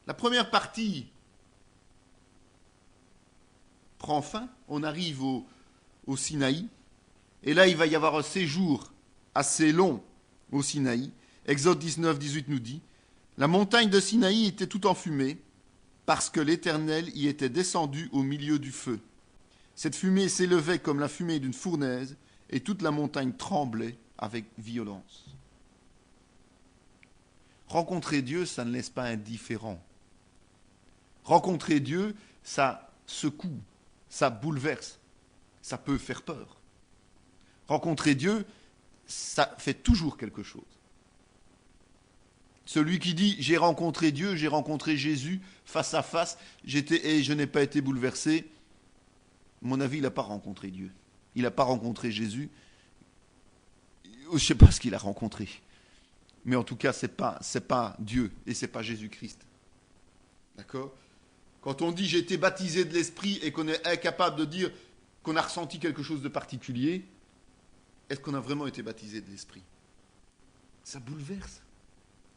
La première partie prend fin, on arrive au Sinaï, et là il va y avoir un séjour assez long au Sinaï. Exode 19, 18 nous dit, la montagne de Sinaï était tout en fumée, parce que l'Éternel y était descendu au milieu du feu. Cette fumée s'élevait comme la fumée d'une fournaise, et toute la montagne tremblait avec violence. Rencontrer Dieu, ça ne laisse pas indifférent. Rencontrer Dieu, ça secoue, ça bouleverse, ça peut faire peur. Rencontrer Dieu, ça fait toujours quelque chose. Celui qui dit « j'ai rencontré Dieu, j'ai rencontré Jésus face à face, et je n'ai pas été bouleversé », à mon avis, il n'a pas rencontré Dieu. Il n'a pas rencontré Jésus. Je ne sais pas ce qu'il a rencontré. Mais en tout cas, ce n'est pas Dieu et ce n'est pas Jésus-Christ. D'accord ? Quand on dit « j'ai été baptisé de l'Esprit » et qu'on est incapable de dire qu'on a ressenti quelque chose de particulier, est-ce qu'on a vraiment été baptisé de l'Esprit ? Ça bouleverse.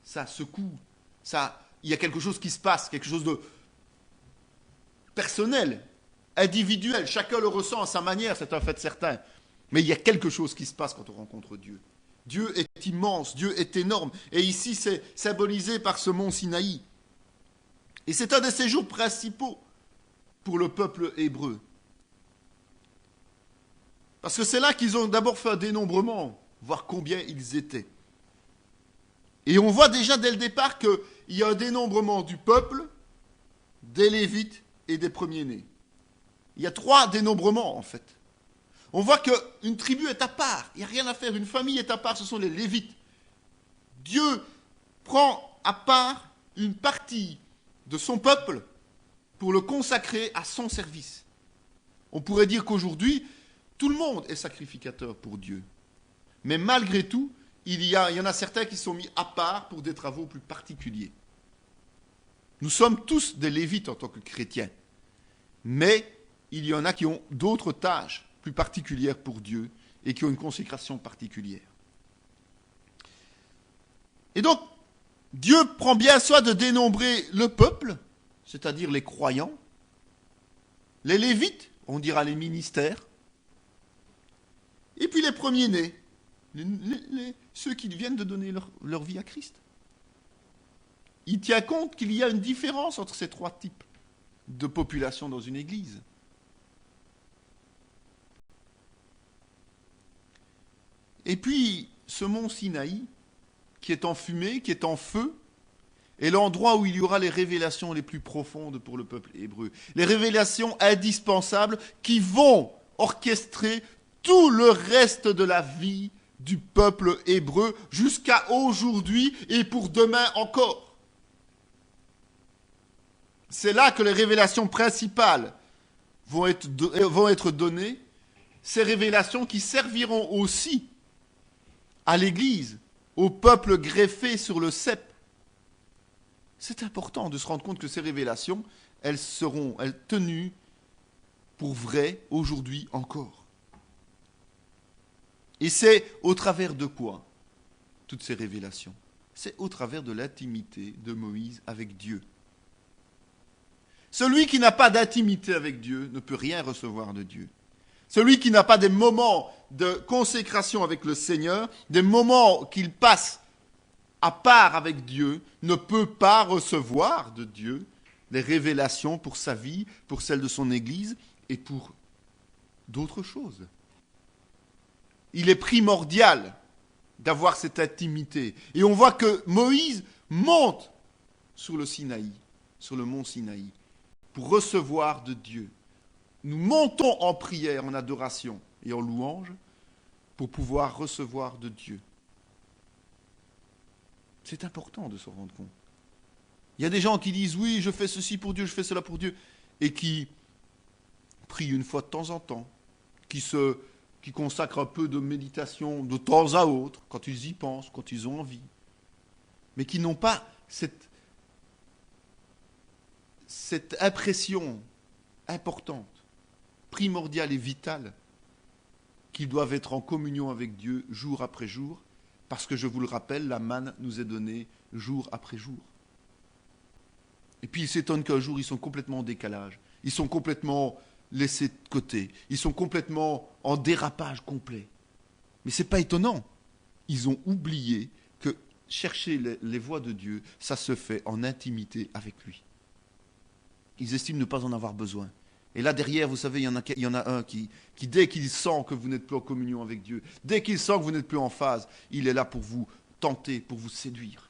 Ça secoue, il y a quelque chose qui se passe, quelque chose de personnel, individuel. Chacun le ressent à sa manière, c'est un fait certain. Mais il y a quelque chose qui se passe quand on rencontre Dieu. Dieu est immense, Dieu est énorme. Et ici, c'est symbolisé par ce mont Sinaï. Et c'est un des séjours principaux pour le peuple hébreu. Parce que c'est là qu'ils ont d'abord fait un dénombrement, voir combien ils étaient. Et on voit déjà dès le départ qu'il y a un dénombrement du peuple, des Lévites et des premiers-nés. Il y a 3 dénombrements en fait. On voit qu'une tribu est à part, il n'y a rien à faire, une famille est à part, ce sont les Lévites. Dieu prend à part une partie de son peuple pour le consacrer à son service. On pourrait dire qu'aujourd'hui, tout le monde est sacrificateur pour Dieu. Mais malgré tout, il y en a certains qui sont mis à part pour des travaux plus particuliers. Nous sommes tous des Lévites en tant que chrétiens. Mais il y en a qui ont d'autres tâches plus particulières pour Dieu et qui ont une consécration particulière. Et donc, Dieu prend bien soin de dénombrer le peuple, c'est-à-dire les croyants, les Lévites, on dira les ministères, et puis les premiers-nés, ceux qui viennent de donner leur vie à Christ. Il tient compte qu'il y a une différence entre ces 3 types de population dans une église. Et puis, ce mont Sinaï, qui est en fumée, qui est en feu, est l'endroit où il y aura les révélations les plus profondes pour le peuple hébreu. Les révélations indispensables qui vont orchestrer tout le reste de la vie du peuple hébreu jusqu'à aujourd'hui et pour demain encore. C'est là que les révélations principales vont être données, ces révélations qui serviront aussi à l'Église, au peuple greffé sur le cep. C'est important de se rendre compte que ces révélations, elles seront tenues pour vraies aujourd'hui encore. Et c'est au travers de quoi, toutes ces révélations ? C'est au travers de l'intimité de Moïse avec Dieu. Celui qui n'a pas d'intimité avec Dieu ne peut rien recevoir de Dieu. Celui qui n'a pas des moments de consécration avec le Seigneur, des moments qu'il passe à part avec Dieu, ne peut pas recevoir de Dieu les révélations pour sa vie, pour celle de son Église et pour d'autres choses. Il est primordial d'avoir cette intimité. Et on voit que Moïse monte sur le Sinaï, sur le mont Sinaï, pour recevoir de Dieu. Nous montons en prière, en adoration et en louange pour pouvoir recevoir de Dieu. C'est important de se rendre compte. Il y a des gens qui disent « oui, je fais ceci pour Dieu, je fais cela pour Dieu » et qui prient une fois de temps en temps, qui consacrent un peu de méditation de temps à autre, quand ils y pensent, quand ils ont envie, mais qui n'ont pas cette impression importante, primordiale et vitale, qu'ils doivent être en communion avec Dieu jour après jour, parce que je vous le rappelle, la manne nous est donnée jour après jour. Et puis ils s'étonnent qu'un jour ils sont complètement en décalage. Ils sont complètement laissés de côté. Ils sont complètement en dérapage complet. Mais ce n'est pas étonnant. Ils ont oublié que chercher les voies de Dieu, ça se fait en intimité avec lui. Ils estiment ne pas en avoir besoin. Et là derrière, vous savez, il y en a un qui dès qu'il sent que vous n'êtes plus en communion avec Dieu, dès qu'il sent que vous n'êtes plus en phase, il est là pour vous tenter, pour vous séduire,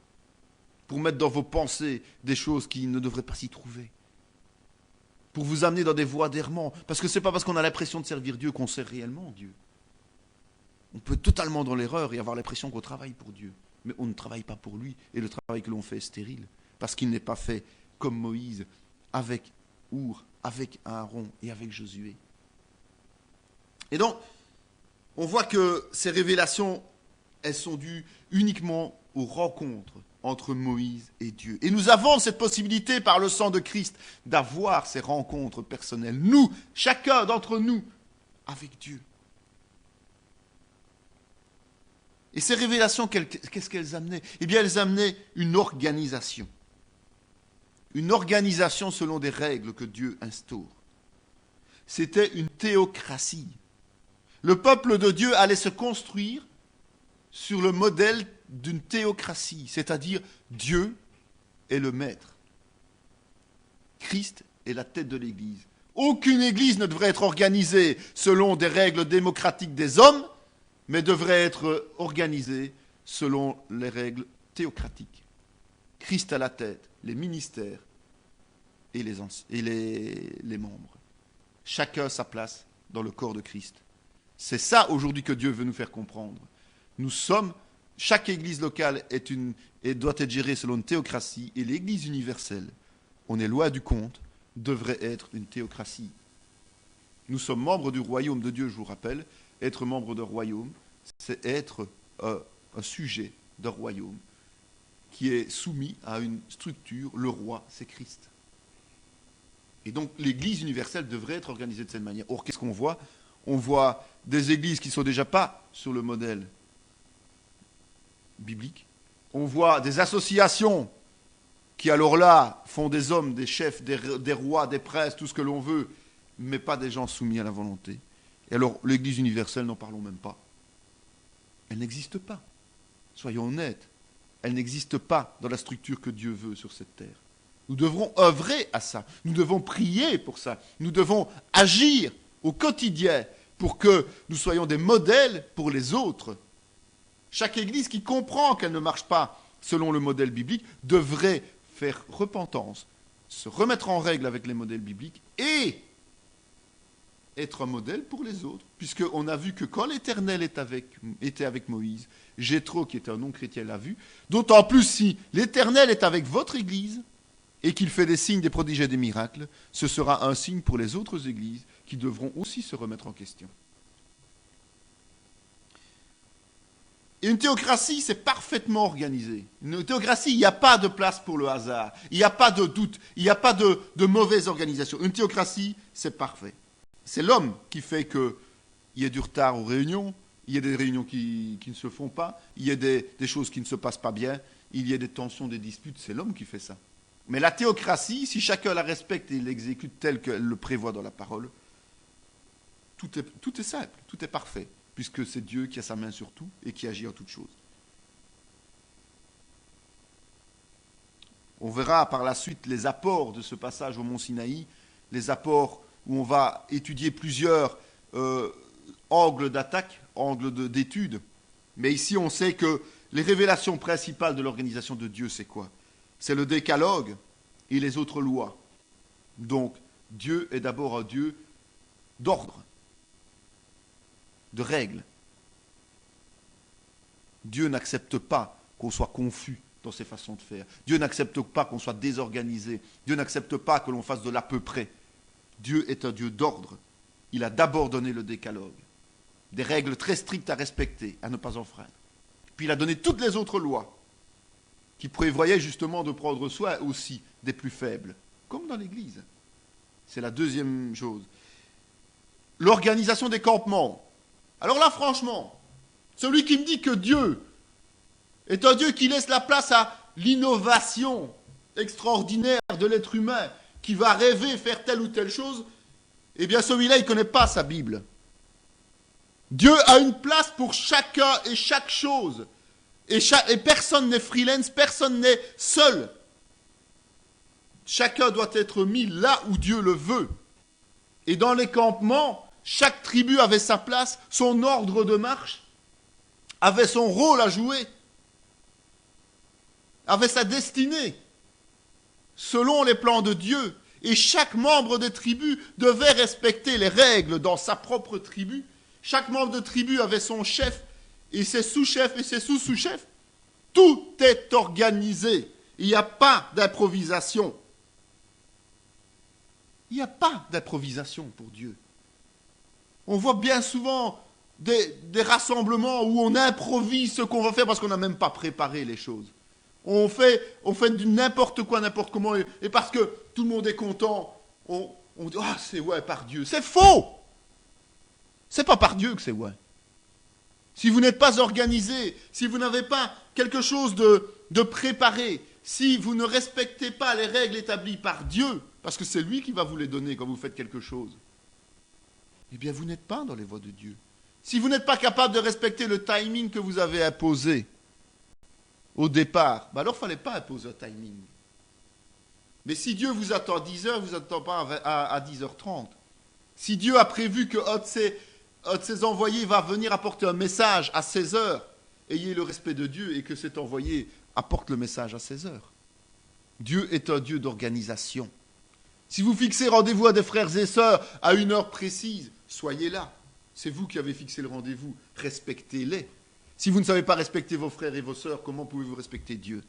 pour mettre dans vos pensées des choses qui ne devraient pas s'y trouver, pour vous amener dans des voies d'errement. Parce que ce n'est pas parce qu'on a l'impression de servir Dieu qu'on sert réellement Dieu. On peut être totalement dans l'erreur et avoir l'impression qu'on travaille pour Dieu. Mais on ne travaille pas pour lui. Et le travail que l'on fait est stérile. Parce qu'il n'est pas fait comme Moïse, avec Our, avec Aaron et avec Josué. Et donc, on voit que ces révélations, elles sont dues uniquement aux rencontres entre Moïse et Dieu. Et nous avons cette possibilité par le sang de Christ d'avoir ces rencontres personnelles. Nous, chacun d'entre nous, avec Dieu. Et ces révélations, qu'est-ce qu'elles amenaient? Eh bien, elles amenaient une organisation. Une organisation selon des règles que Dieu instaure. C'était une théocratie. Le peuple de Dieu allait se construire sur le modèle d'une théocratie, c'est-à-dire Dieu est le maître. Christ est la tête de l'Église. Aucune Église ne devrait être organisée selon des règles démocratiques des hommes, mais devrait être organisée selon les règles théocratiques. Christ à la tête, les ministères et les membres. Chacun sa place dans le corps de Christ. C'est ça aujourd'hui que Dieu veut nous faire comprendre. Chaque église locale doit être gérée selon une théocratie, et l'église universelle, on est loin du compte, devrait être une théocratie. Nous sommes membres du royaume de Dieu, je vous rappelle. Être membre d'un royaume, c'est être un sujet d'un royaume qui est soumis à une structure. Le roi, c'est Christ. Et donc l'église universelle devrait être organisée de cette manière. Or, qu'est-ce qu'on voit? On voit des églises qui ne sont déjà pas sur le modèle biblique. On voit des associations qui, alors là, font des hommes, des chefs, des rois, des princes, tout ce que l'on veut, mais pas des gens soumis à la volonté. Et alors, l'église universelle, n'en parlons même pas. Elle n'existe pas. Soyons honnêtes. Elle n'existe pas dans la structure que Dieu veut sur cette terre. Nous devrons œuvrer à ça. Nous devons prier pour ça. Nous devons agir au quotidien pour que nous soyons des modèles pour les autres. Chaque église qui comprend qu'elle ne marche pas selon le modèle biblique devrait faire repentance, se remettre en règle avec les modèles bibliques et être un modèle pour les autres. Puisqu'on a vu que quand l'Éternel était avec Moïse, Jéthro, qui était un non-chrétien, l'a vu. D'autant plus si l'Éternel est avec votre église et qu'il fait des signes, des prodiges et des miracles, ce sera un signe pour les autres églises qui devront aussi se remettre en question. Et une théocratie, c'est parfaitement organisé. Une théocratie, il n'y a pas de place pour le hasard. Il n'y a pas de doute. Il n'y a pas de mauvaise organisation. Une théocratie, c'est parfait. C'est l'homme qui fait qu'il y ait du retard aux réunions, il y ait des réunions qui ne se font pas, il y ait des choses qui ne se passent pas bien, il y ait des tensions, des disputes. C'est l'homme qui fait ça. Mais la théocratie, si chacun la respecte et l'exécute telle qu'elle le prévoit dans la parole, tout est simple, tout est parfait, puisque c'est Dieu qui a sa main sur tout et qui agit en toutes choses. On verra par la suite les apports de ce passage au mont Sinaï, les apports où on va étudier plusieurs angles d'attaque, angles d'étude. Mais ici, on sait que les révélations principales de l'organisation de Dieu, c'est quoi? C'est le décalogue et les autres lois. Donc, Dieu est d'abord un Dieu d'ordre, de règles. Dieu n'accepte pas qu'on soit confus dans ses façons de faire. Dieu n'accepte pas qu'on soit désorganisé. Dieu n'accepte pas que l'on fasse de l'à peu près. Dieu est un Dieu d'ordre. Il a d'abord donné le décalogue. Des règles très strictes à respecter, à ne pas enfreindre. Puis il a donné toutes les autres lois qui prévoyaient justement de prendre soin aussi des plus faibles, comme dans l'Église. C'est la deuxième chose. L'organisation des campements. Alors là, franchement, celui qui me dit que Dieu est un Dieu qui laisse la place à l'innovation extraordinaire de l'être humain qui va rêver faire telle ou telle chose, eh bien celui-là, il ne connaît pas sa Bible. Dieu a une place pour chacun et chaque chose. Et personne n'est freelance, personne n'est seul. Chacun doit être mis là où Dieu le veut. Et dans les campements, chaque tribu avait sa place, son ordre de marche, avait son rôle à jouer, avait sa destinée, selon les plans de Dieu. Et chaque membre des tribus devait respecter les règles dans sa propre tribu. Chaque membre de tribu avait son chef, et ses sous-chefs et ses sous-sous-chefs. Tout est organisé. Il n'y a pas d'improvisation. Il n'y a pas d'improvisation pour Dieu. On voit bien souvent des rassemblements où on improvise ce qu'on va faire parce qu'on n'a même pas préparé les choses. On fait du n'importe quoi, n'importe comment, et parce que tout le monde est content, on dit « Ah, c'est ouais par Dieu ». C'est faux. C'est pas par Dieu que c'est ouais. Si vous n'êtes pas organisé, si vous n'avez pas quelque chose de préparé, si vous ne respectez pas les règles établies par Dieu, parce que c'est lui qui va vous les donner quand vous faites quelque chose, eh bien vous n'êtes pas dans les voies de Dieu. Si vous n'êtes pas capable de respecter le timing que vous avez imposé au départ, alors il ne fallait pas imposer un timing. Mais si Dieu vous attend 10 heures, vous n'attend pas à 10h30. Si Dieu a prévu que un de ses envoyés va venir apporter un message à 16 heures, ayez le respect de Dieu et que cet envoyé apporte le message à 16 heures. Dieu est un Dieu d'organisation. Si vous fixez rendez-vous à des frères et sœurs à une heure précise, soyez là. C'est vous qui avez fixé le rendez-vous. Respectez-les. Si vous ne savez pas respecter vos frères et vos sœurs, comment pouvez-vous respecter Dieu?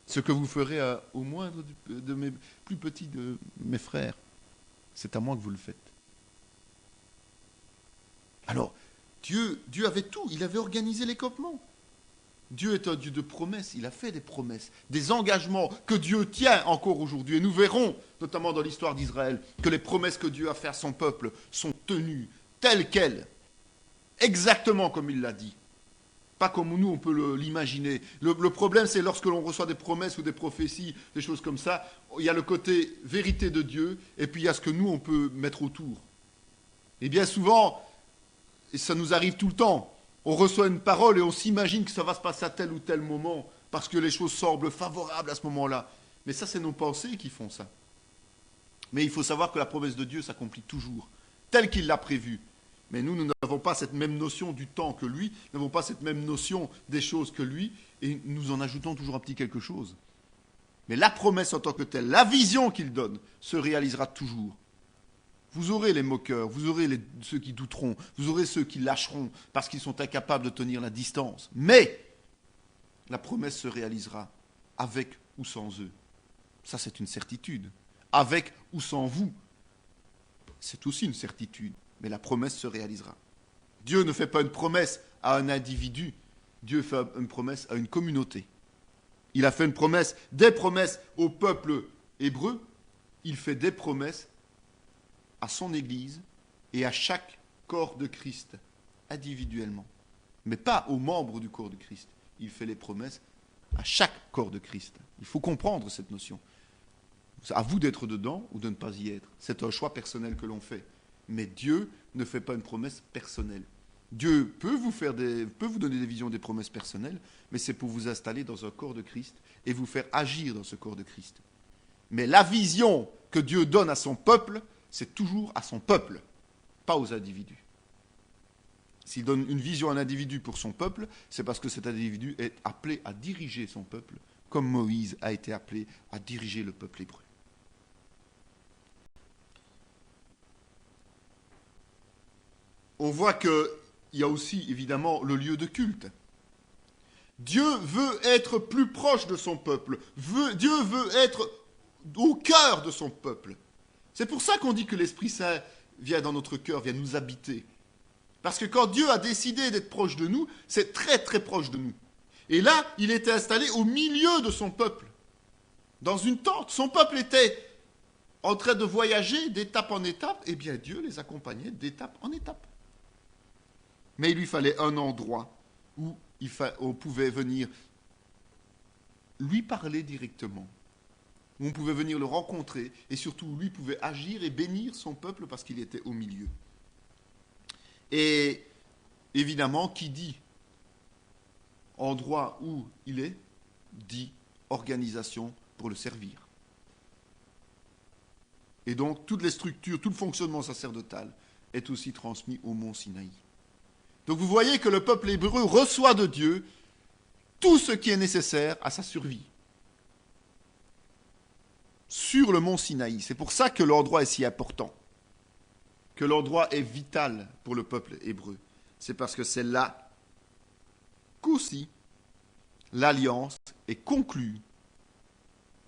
Ce que vous ferez au moindre de mes plus petits de mes frères, c'est à moi que vous le faites. Alors, Dieu avait tout. Il avait organisé les campements. Dieu est un Dieu de promesses, il a fait des promesses, des engagements que Dieu tient encore aujourd'hui. Et nous verrons, notamment dans l'histoire d'Israël, que les promesses que Dieu a faites à son peuple sont tenues telles quelles, exactement comme il l'a dit. Pas comme nous on peut l'imaginer. Le problème c'est lorsque l'on reçoit des promesses ou des prophéties, des choses comme ça, il y a le côté vérité de Dieu et puis il y a ce que nous on peut mettre autour. Et bien souvent, et ça nous arrive tout le temps, on reçoit une parole et on s'imagine que ça va se passer à tel ou tel moment parce que les choses semblent favorables à ce moment-là. Mais ça, c'est nos pensées qui font ça. Mais il faut savoir que la promesse de Dieu s'accomplit toujours, telle qu'il l'a prévue. Mais nous n'avons pas cette même notion du temps que lui, nous n'avons pas cette même notion des choses que lui, et nous en ajoutons toujours un petit quelque chose. Mais la promesse en tant que telle, la vision qu'il donne, se réalisera toujours. Vous aurez les moqueurs, vous aurez ceux qui douteront, vous aurez ceux qui lâcheront parce qu'ils sont incapables de tenir la distance. Mais la promesse se réalisera avec ou sans eux. Ça, c'est une certitude. Avec ou sans vous, c'est aussi une certitude. Mais la promesse se réalisera. Dieu ne fait pas une promesse à un individu, Dieu fait une promesse à une communauté. Il a fait une promesse, des promesses au peuple hébreu, il fait des promesses à son Église et à chaque corps de Christ, individuellement. Mais pas aux membres du corps de Christ. Il fait les promesses à chaque corps de Christ. Il faut comprendre cette notion. C'est à vous d'être dedans ou de ne pas y être. C'est un choix personnel que l'on fait. Mais Dieu ne fait pas une promesse personnelle. Dieu peut vous donner des visions, des promesses personnelles, mais c'est pour vous installer dans un corps de Christ et vous faire agir dans ce corps de Christ. Mais la vision que Dieu donne à son peuple, c'est toujours à son peuple, pas aux individus. S'il donne une vision à un individu pour son peuple, c'est parce que cet individu est appelé à diriger son peuple, comme Moïse a été appelé à diriger le peuple hébreu. On voit qu'il y a aussi évidemment le lieu de culte. Dieu veut être plus proche de son peuple. Dieu veut être au cœur de son peuple. C'est pour ça qu'on dit que l'Esprit Saint vient dans notre cœur, vient nous habiter. Parce que quand Dieu a décidé d'être proche de nous, c'est très très proche de nous. Et là, il était installé au milieu de son peuple, dans une tente. Son peuple était en train de voyager d'étape en étape, et bien Dieu les accompagnait d'étape en étape. Mais il lui fallait un endroit où on pouvait venir lui parler directement, où on pouvait venir le rencontrer, et surtout lui pouvait agir et bénir son peuple parce qu'il était au milieu. Et évidemment, qui dit endroit où il est, dit organisation pour le servir. Et donc, toutes les structures, tout le fonctionnement sacerdotal est aussi transmis au mont Sinaï. Donc vous voyez que le peuple hébreu reçoit de Dieu tout ce qui est nécessaire à sa survie. Sur le mont Sinaï. C'est pour ça que l'endroit est si important. Que l'endroit est vital pour le peuple hébreu. C'est parce que c'est là qu'aussi l'alliance est conclue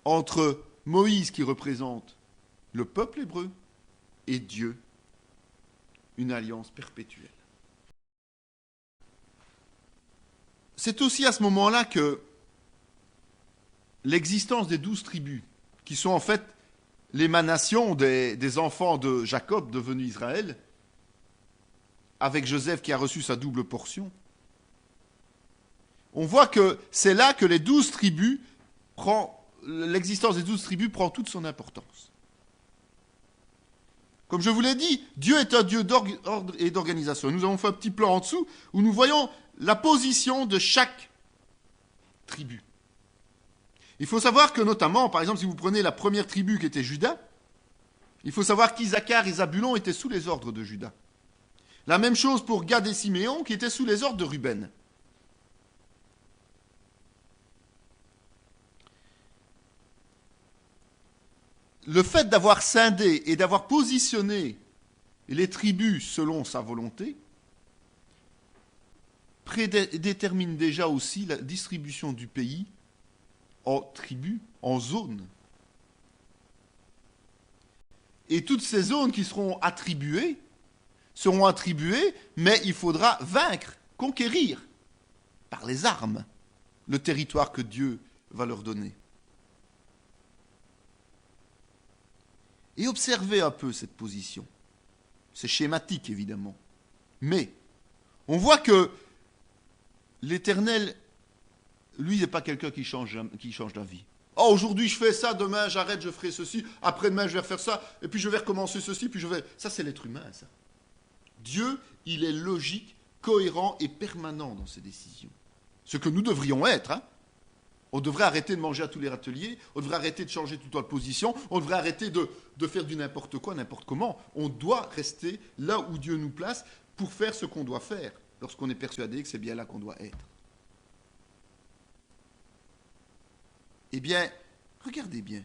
entre Moïse qui représente le peuple hébreu et Dieu. Une alliance perpétuelle. C'est aussi à ce moment-là que l'existence des 12 tribus, qui sont en fait l'émanation des enfants de Jacob devenus Israël, avec Joseph qui a reçu sa double portion, on voit que c'est là que l'existence des 12 tribus prend toute son importance. Comme je vous l'ai dit, Dieu est un Dieu d'ordre et d'organisation. Nous avons fait un petit plan en dessous où nous voyons la position de chaque tribu. Il faut savoir que notamment, par exemple, si vous prenez la première tribu qui était Juda, il faut savoir qu'Isaacar et Zabulon étaient sous les ordres de Juda. La même chose pour Gad et Siméon qui étaient sous les ordres de Ruben. Le fait d'avoir scindé et d'avoir positionné les tribus selon sa volonté prédétermine déjà aussi la distribution du pays en tribus, en zones. Et toutes ces zones qui seront attribuées, mais il faudra vaincre, conquérir, par les armes, le territoire que Dieu va leur donner. Et observez un peu cette position. C'est schématique, évidemment. Mais on voit que l'Éternel, lui, n'est pas quelqu'un qui change d'avis. Oh, aujourd'hui je fais ça, demain j'arrête, je ferai ceci, après-demain je vais refaire ça, et puis je vais recommencer ceci, puis je vais... Ça, c'est l'être humain, ça. Dieu, il est logique, cohérent et permanent dans ses décisions. Ce que nous devrions être, hein. On devrait arrêter de manger à tous les râteliers, on devrait arrêter de changer tout le temps de position, on devrait arrêter de faire du n'importe quoi, n'importe comment. On doit rester là où Dieu nous place pour faire ce qu'on doit faire, lorsqu'on est persuadé que c'est bien là qu'on doit être. Eh bien, regardez bien.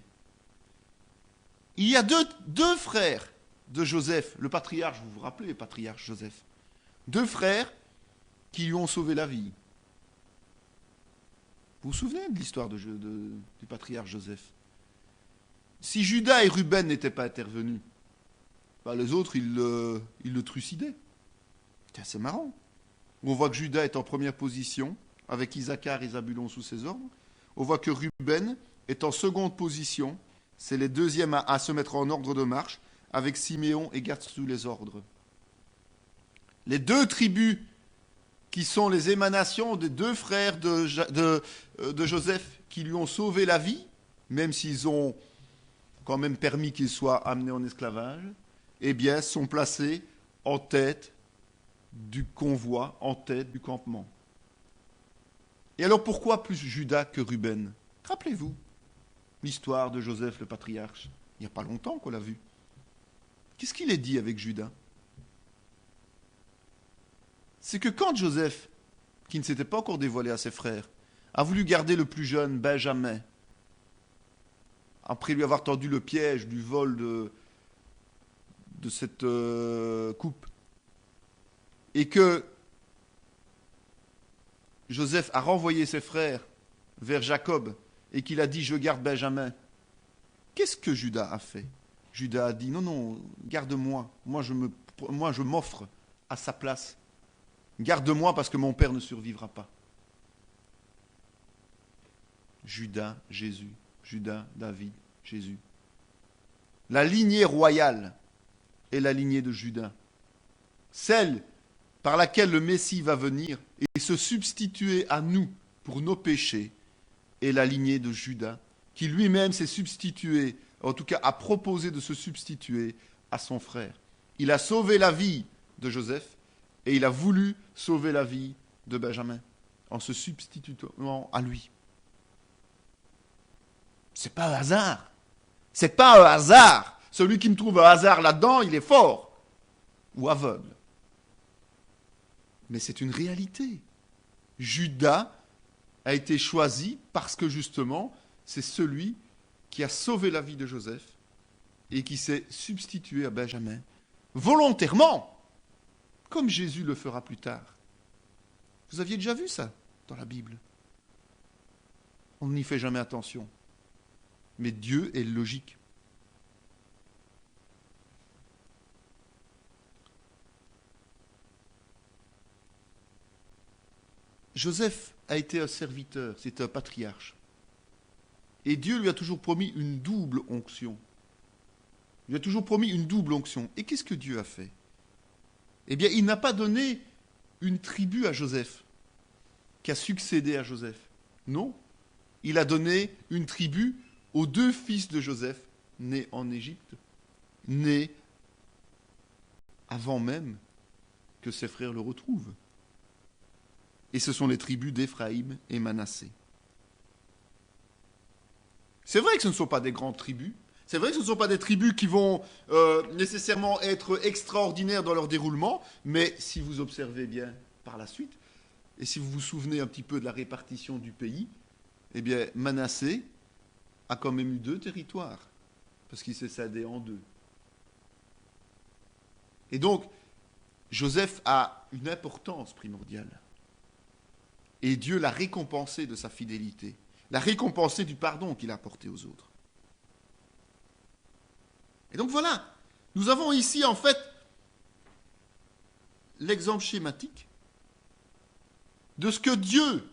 Il y a deux frères de Joseph, le patriarche, vous vous rappelez, le patriarche Joseph. Deux frères qui lui ont sauvé la vie. Vous vous souvenez de l'histoire du patriarche Joseph? Si Judas et Ruben n'étaient pas intervenus, les autres, ils le trucidaient. C'est marrant. On voit que Judas est en première position, avec Isaacar et Zabulon sous ses ordres. On voit que Ruben est en seconde position. C'est les deuxièmes à se mettre en ordre de marche, avec Siméon et Gad sous les ordres. Les deux tribus qui sont les émanations des deux frères de Joseph qui lui ont sauvé la vie, même s'ils ont quand même permis qu'il soit amené en esclavage, eh bien, sont placés en tête du convoi, en tête du campement. Et alors pourquoi plus Judas que Ruben? Rappelez-vous l'histoire de Joseph le patriarche. Il n'y a pas longtemps qu'on l'a vu. Qu'est-ce qu'il est dit avec Judas? C'est que quand Joseph, qui ne s'était pas encore dévoilé à ses frères, a voulu garder le plus jeune, Benjamin, après lui avoir tendu le piège du vol de cette coupe, et que Joseph a renvoyé ses frères vers Jacob, et qu'il a dit « je garde Benjamin », qu'est-ce que Judas a fait? Judas a dit « non, garde-moi, moi je m'offre à sa place. Garde-moi parce que mon père ne survivra pas. » Judas, Jésus. Judas, David, Jésus. La lignée royale est la lignée de Judas. Celle par laquelle le Messie va venir et se substituer à nous pour nos péchés est la lignée de Judas qui lui-même s'est substitué, en tout cas a proposé de se substituer à son frère. Il a sauvé la vie de Joseph et il a voulu sauver la vie de Benjamin en se substituant à lui. C'est pas un hasard. C'est pas un hasard. Celui qui me trouve un hasard là-dedans, il est fort ou aveugle. Mais c'est une réalité. Judas a été choisi parce que justement, c'est celui qui a sauvé la vie de Joseph et qui s'est substitué à Benjamin volontairement, comme Jésus le fera plus tard. Vous aviez déjà vu ça dans la Bible? On n'y fait jamais attention. Mais Dieu est logique. Joseph a été un serviteur, c'est un patriarche. Et Dieu lui a toujours promis une double onction. Il lui a toujours promis une double onction. Et qu'est-ce que Dieu a fait? Eh bien, il n'a pas donné une tribu à Joseph, qui a succédé à Joseph. Non, il a donné une tribu aux deux fils de Joseph, nés en Égypte, nés avant même que ses frères le retrouvent. Et ce sont les tribus d'Éphraïm et Manassé. C'est vrai que ce ne sont pas des grandes tribus. C'est vrai que ce ne sont pas des tribus qui vont nécessairement être extraordinaires dans leur déroulement, mais si vous observez bien par la suite, et si vous vous souvenez un petit peu de la répartition du pays, eh bien, Manassé a quand même eu 2 territoires, parce qu'il s'est scindé en 2. Et donc, Joseph a une importance primordiale. Et Dieu l'a récompensé de sa fidélité, l'a récompensé du pardon qu'il a apporté aux autres. Et donc voilà, nous avons ici en fait l'exemple schématique de ce que Dieu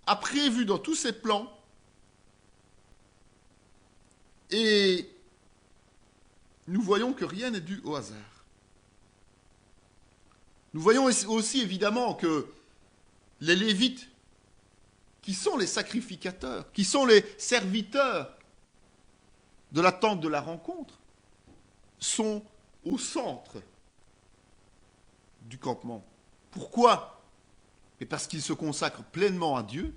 a prévu dans tous ses plans. Et nous voyons que rien n'est dû au hasard. Nous voyons aussi évidemment que les Lévites, qui sont les sacrificateurs, qui sont les serviteurs de la tente de la rencontre, sont au centre du campement. Pourquoi? Et parce qu'ils se consacrent pleinement à Dieu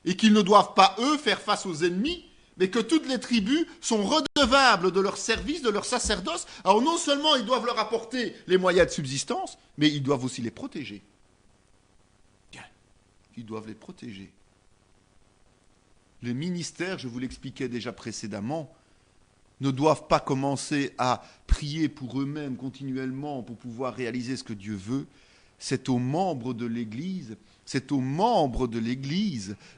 et qu'ils ne doivent pas, eux, faire face aux ennemis, mais que toutes les tribus sont redevables de leur service, de leur sacerdoce. Alors non seulement ils doivent leur apporter les moyens de subsistance, mais ils doivent aussi les protéger. Ils doivent les protéger. Les ministères, je vous l'expliquais déjà précédemment, ne doivent pas commencer à prier pour eux-mêmes continuellement pour pouvoir réaliser ce que Dieu veut. C'est aux membres de l'Église,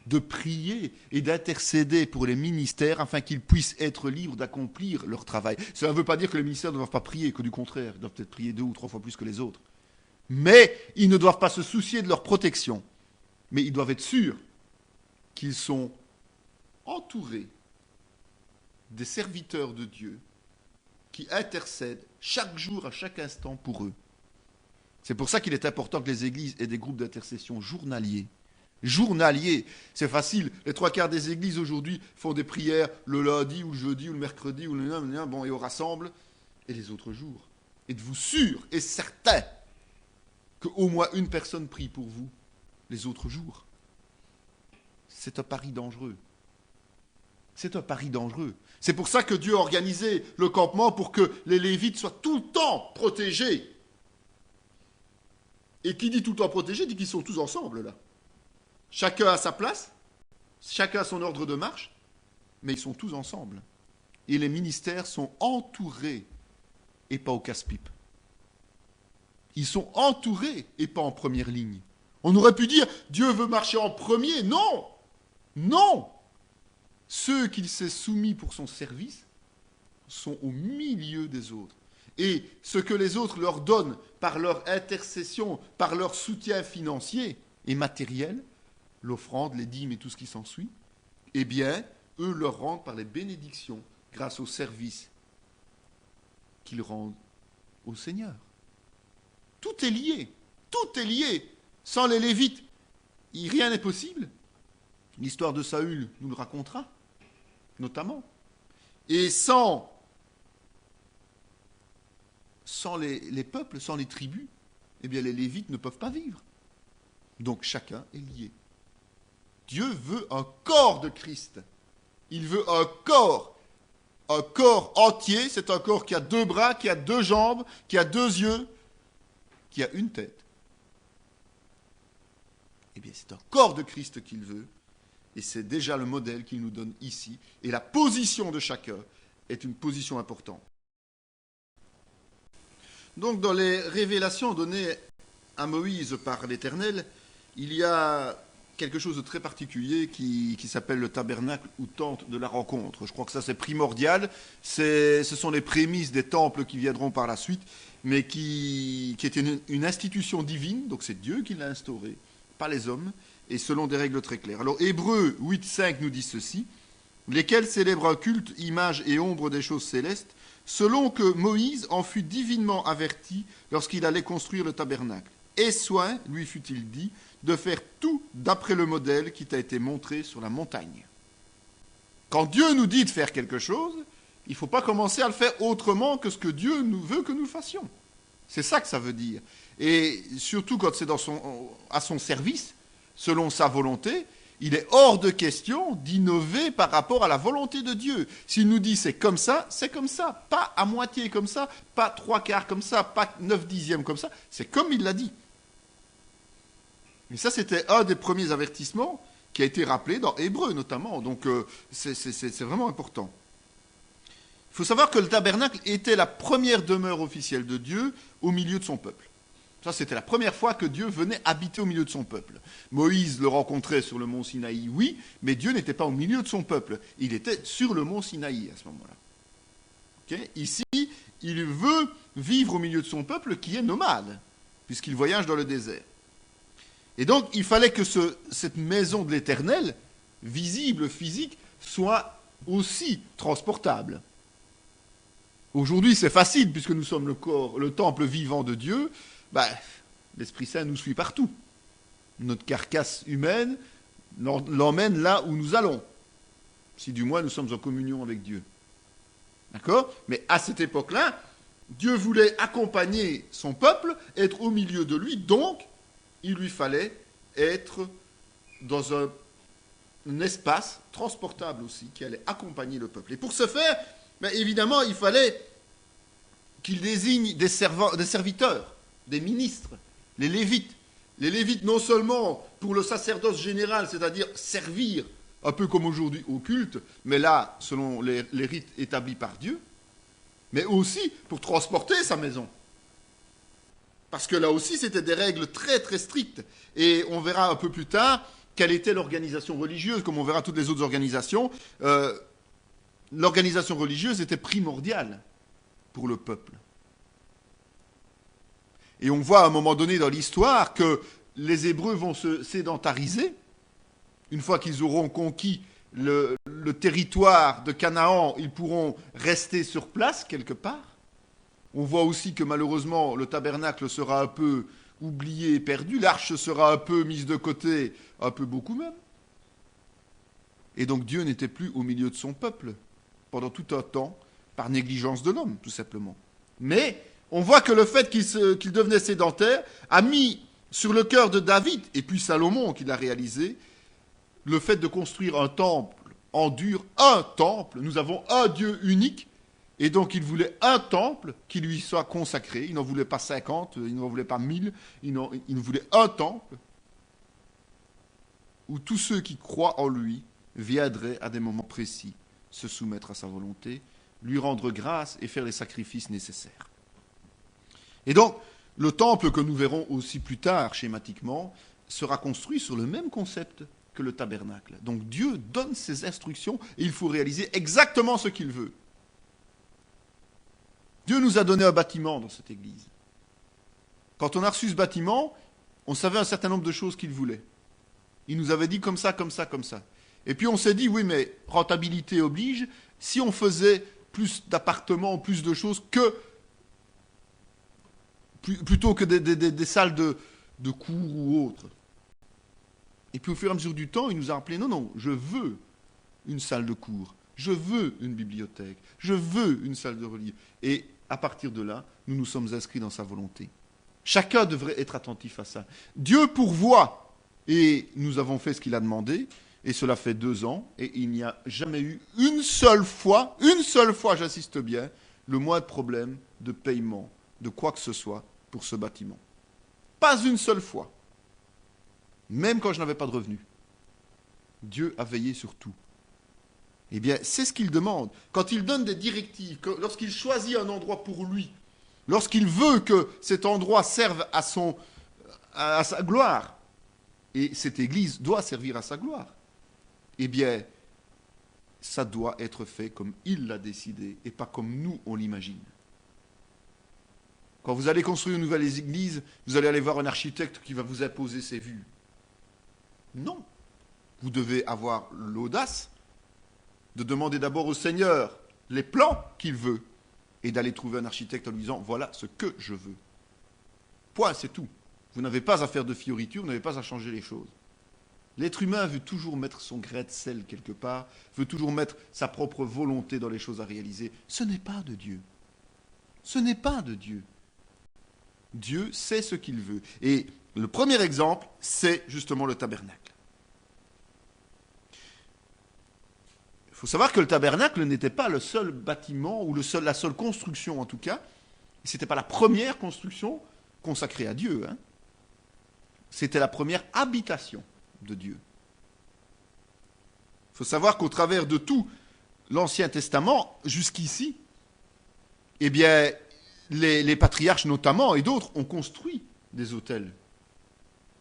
de prier et d'intercéder pour les ministères afin qu'ils puissent être libres d'accomplir leur travail. Cela ne veut pas dire que les ministères ne doivent pas prier, que du contraire, ils doivent peut-être prier 2 ou 3 fois plus que les autres. Mais ils ne doivent pas se soucier de leur protection. Mais ils doivent être sûrs qu'ils sont entourés des serviteurs de Dieu qui intercèdent chaque jour, à chaque instant pour eux. C'est pour ça qu'il est important que les églises aient des groupes d'intercession journaliers. Journaliers, c'est facile. Les 3/4 des églises aujourd'hui font des prières le lundi ou le jeudi ou le mercredi ou le bon, et on rassemble, et les autres jours. Êtes-vous sûr et certain qu'au moins une personne prie pour vous les autres jours? C'est un pari dangereux. C'est un pari dangereux. C'est pour ça que Dieu a organisé le campement pour que les Lévites soient tout le temps protégés. Et qui dit tout le temps protégé, dit qu'ils sont tous ensemble là. Chacun à sa place, chacun à son ordre de marche, mais ils sont tous ensemble. Et les ministères sont entourés et pas au casse-pipe. Ils sont entourés et pas en première ligne. On aurait pu dire, Dieu veut marcher en premier. Non! Non! Ceux qu'il s'est soumis pour son service sont au milieu des autres. Et ce que les autres leur donnent par leur intercession, par leur soutien financier et matériel, l'offrande, les dîmes et tout ce qui s'ensuit, eh bien, eux leur rendent par les bénédictions grâce au service qu'ils rendent au Seigneur. Tout est lié. Tout est lié. Sans les Lévites, rien n'est possible. L'histoire de Saül nous le racontera. notamment. Et sans les peuples, sans les tribus, eh bien les Lévites ne peuvent pas vivre. Donc chacun est lié. Dieu veut un corps de Christ. Il veut un corps entier. C'est un corps qui a 2 bras, qui a 2 jambes, qui a 2 yeux, qui a une tête. Eh bien, c'est un corps de Christ qu'il veut. Et c'est déjà le modèle qu'il nous donne ici. Et la position de chacun est une position importante. Donc, dans les révélations données à Moïse par l'Éternel, il y a quelque chose de très particulier qui s'appelle le tabernacle ou tente de la rencontre. Je crois que ça, c'est primordial. Ce sont les prémices des temples qui viendront par la suite, mais qui est une institution divine, donc c'est Dieu qui l'a instauré, pas les hommes, et selon des règles très claires. Alors, Hébreux 8.5 nous dit ceci, « Lesquels célèbrent un culte, image et ombre des choses célestes, selon que Moïse en fut divinement averti lorsqu'il allait construire le tabernacle. Et soin, lui fut-il dit, de faire tout d'après le modèle qui t'a été montré sur la montagne. » Quand Dieu nous dit de faire quelque chose, il ne faut pas commencer à le faire autrement que ce que Dieu nous veut que nous fassions. C'est ça que ça veut dire. Et surtout quand c'est à son service, selon sa volonté, il est hors de question d'innover par rapport à la volonté de Dieu. S'il nous dit c'est comme ça, pas à moitié comme ça, pas 3/4 comme ça, pas 9/10 comme ça, c'est comme il l'a dit. Et ça, c'était un des premiers avertissements qui a été rappelé dans Hébreux notamment, donc c'est vraiment important. Il faut savoir que le tabernacle était la première demeure officielle de Dieu au milieu de son peuple. Ça, c'était la première fois que Dieu venait habiter au milieu de son peuple. Moïse le rencontrait sur le mont Sinaï, oui, mais Dieu n'était pas au milieu de son peuple. Il était sur le mont Sinaï à ce moment-là. Okay? Ici, il veut vivre au milieu de son peuple qui est nomade, puisqu'il voyage dans le désert. Et donc, il fallait que cette maison de l'Éternel, visible, physique, soit aussi transportable. Aujourd'hui, c'est facile, puisque nous sommes le temple vivant de Dieu. L'Esprit Saint nous suit partout. Notre carcasse humaine l'emmène là où nous allons, si du moins nous sommes en communion avec Dieu. D'accord ? Mais à cette époque-là, Dieu voulait accompagner son peuple, être au milieu de lui, donc il lui fallait être dans un espace transportable aussi, qui allait accompagner le peuple. Et pour ce faire, évidemment, il fallait qu'il désigne des serviteurs, des ministres, les Lévites. Les Lévites, non seulement pour le sacerdoce général, c'est-à-dire servir, un peu comme aujourd'hui au culte, mais là, selon les rites établis par Dieu, mais aussi pour transporter sa maison. Parce que là aussi, c'était des règles très très strictes. Et on verra un peu plus tard quelle était l'organisation religieuse, comme on verra toutes les autres organisations. L'organisation religieuse était primordiale pour le peuple. Et on voit à un moment donné dans l'histoire que les Hébreux vont se sédentariser. Une fois qu'ils auront conquis le territoire de Canaan, ils pourront rester sur place quelque part. On voit aussi que malheureusement le tabernacle sera un peu oublié et perdu, l'arche sera un peu mise de côté, un peu beaucoup même. Et donc Dieu n'était plus au milieu de son peuple pendant tout un temps, par négligence de l'homme, tout simplement. Mais on voit que le fait qu'il devenait sédentaire a mis sur le cœur de David, et puis Salomon qui l'a réalisé, le fait de construire un temple en dur, un temple. Nous avons un Dieu unique, et donc il voulait un temple qui lui soit consacré. Il n'en voulait pas 50, il n'en voulait pas 1000, il voulait un temple où tous ceux qui croient en lui viendraient à des moments précis se soumettre à sa volonté, lui rendre grâce et faire les sacrifices nécessaires. Et donc, le temple que nous verrons aussi plus tard, schématiquement, sera construit sur le même concept que le tabernacle. Donc Dieu donne ses instructions et il faut réaliser exactement ce qu'il veut. Dieu nous a donné un bâtiment dans cette église. Quand on a reçu ce bâtiment, on savait un certain nombre de choses qu'il voulait. Il nous avait dit comme ça, comme ça, comme ça. Et puis on s'est dit, oui, mais rentabilité oblige, si on faisait plus d'appartements, plus de choses plutôt que des salles de cours ou autres. Et puis au fur et à mesure du temps, il nous a rappelé, non, je veux une salle de cours, Je veux une bibliothèque. Je veux une salle de relief. Et à partir de là, nous nous sommes inscrits dans sa volonté. Chacun devrait être attentif à ça. Dieu pourvoit. Et nous avons fait ce qu'il a demandé. Et cela fait 2 ans. Et il n'y a jamais eu une seule fois, j'insiste bien, le moindre problème de paiement de quoi que ce soit pour ce bâtiment. Pas une seule fois. Même quand je n'avais pas de revenus. Dieu a veillé sur tout. Eh bien, c'est ce qu'il demande. Quand il donne des directives, lorsqu'il choisit un endroit pour lui, lorsqu'il veut que cet endroit serve à sa gloire, et cette église doit servir à sa gloire, eh bien, ça doit être fait comme il l'a décidé et pas comme nous, on l'imagine. Quand vous allez construire une nouvelle église, vous allez aller voir un architecte qui va vous imposer ses vues. Non. Vous devez avoir l'audace de demander d'abord au Seigneur les plans qu'il veut et d'aller trouver un architecte en lui disant « Voilà ce que je veux ». Point, c'est tout. Vous n'avez pas à faire de fioritures, vous n'avez pas à changer les choses. L'être humain veut toujours mettre son grain de sel quelque part, veut toujours mettre sa propre volonté dans les choses à réaliser. Ce n'est pas de Dieu. Ce n'est pas de Dieu. Dieu sait ce qu'il veut. Et le premier exemple, c'est justement le tabernacle. Il faut savoir que le tabernacle n'était pas le seul bâtiment, ou la seule construction en tout cas. Ce n'était pas la première construction consacrée à Dieu. C'était la première habitation de Dieu. Il faut savoir qu'au travers de tout l'Ancien Testament, jusqu'ici, eh bien, les patriarches notamment et d'autres ont construit des autels.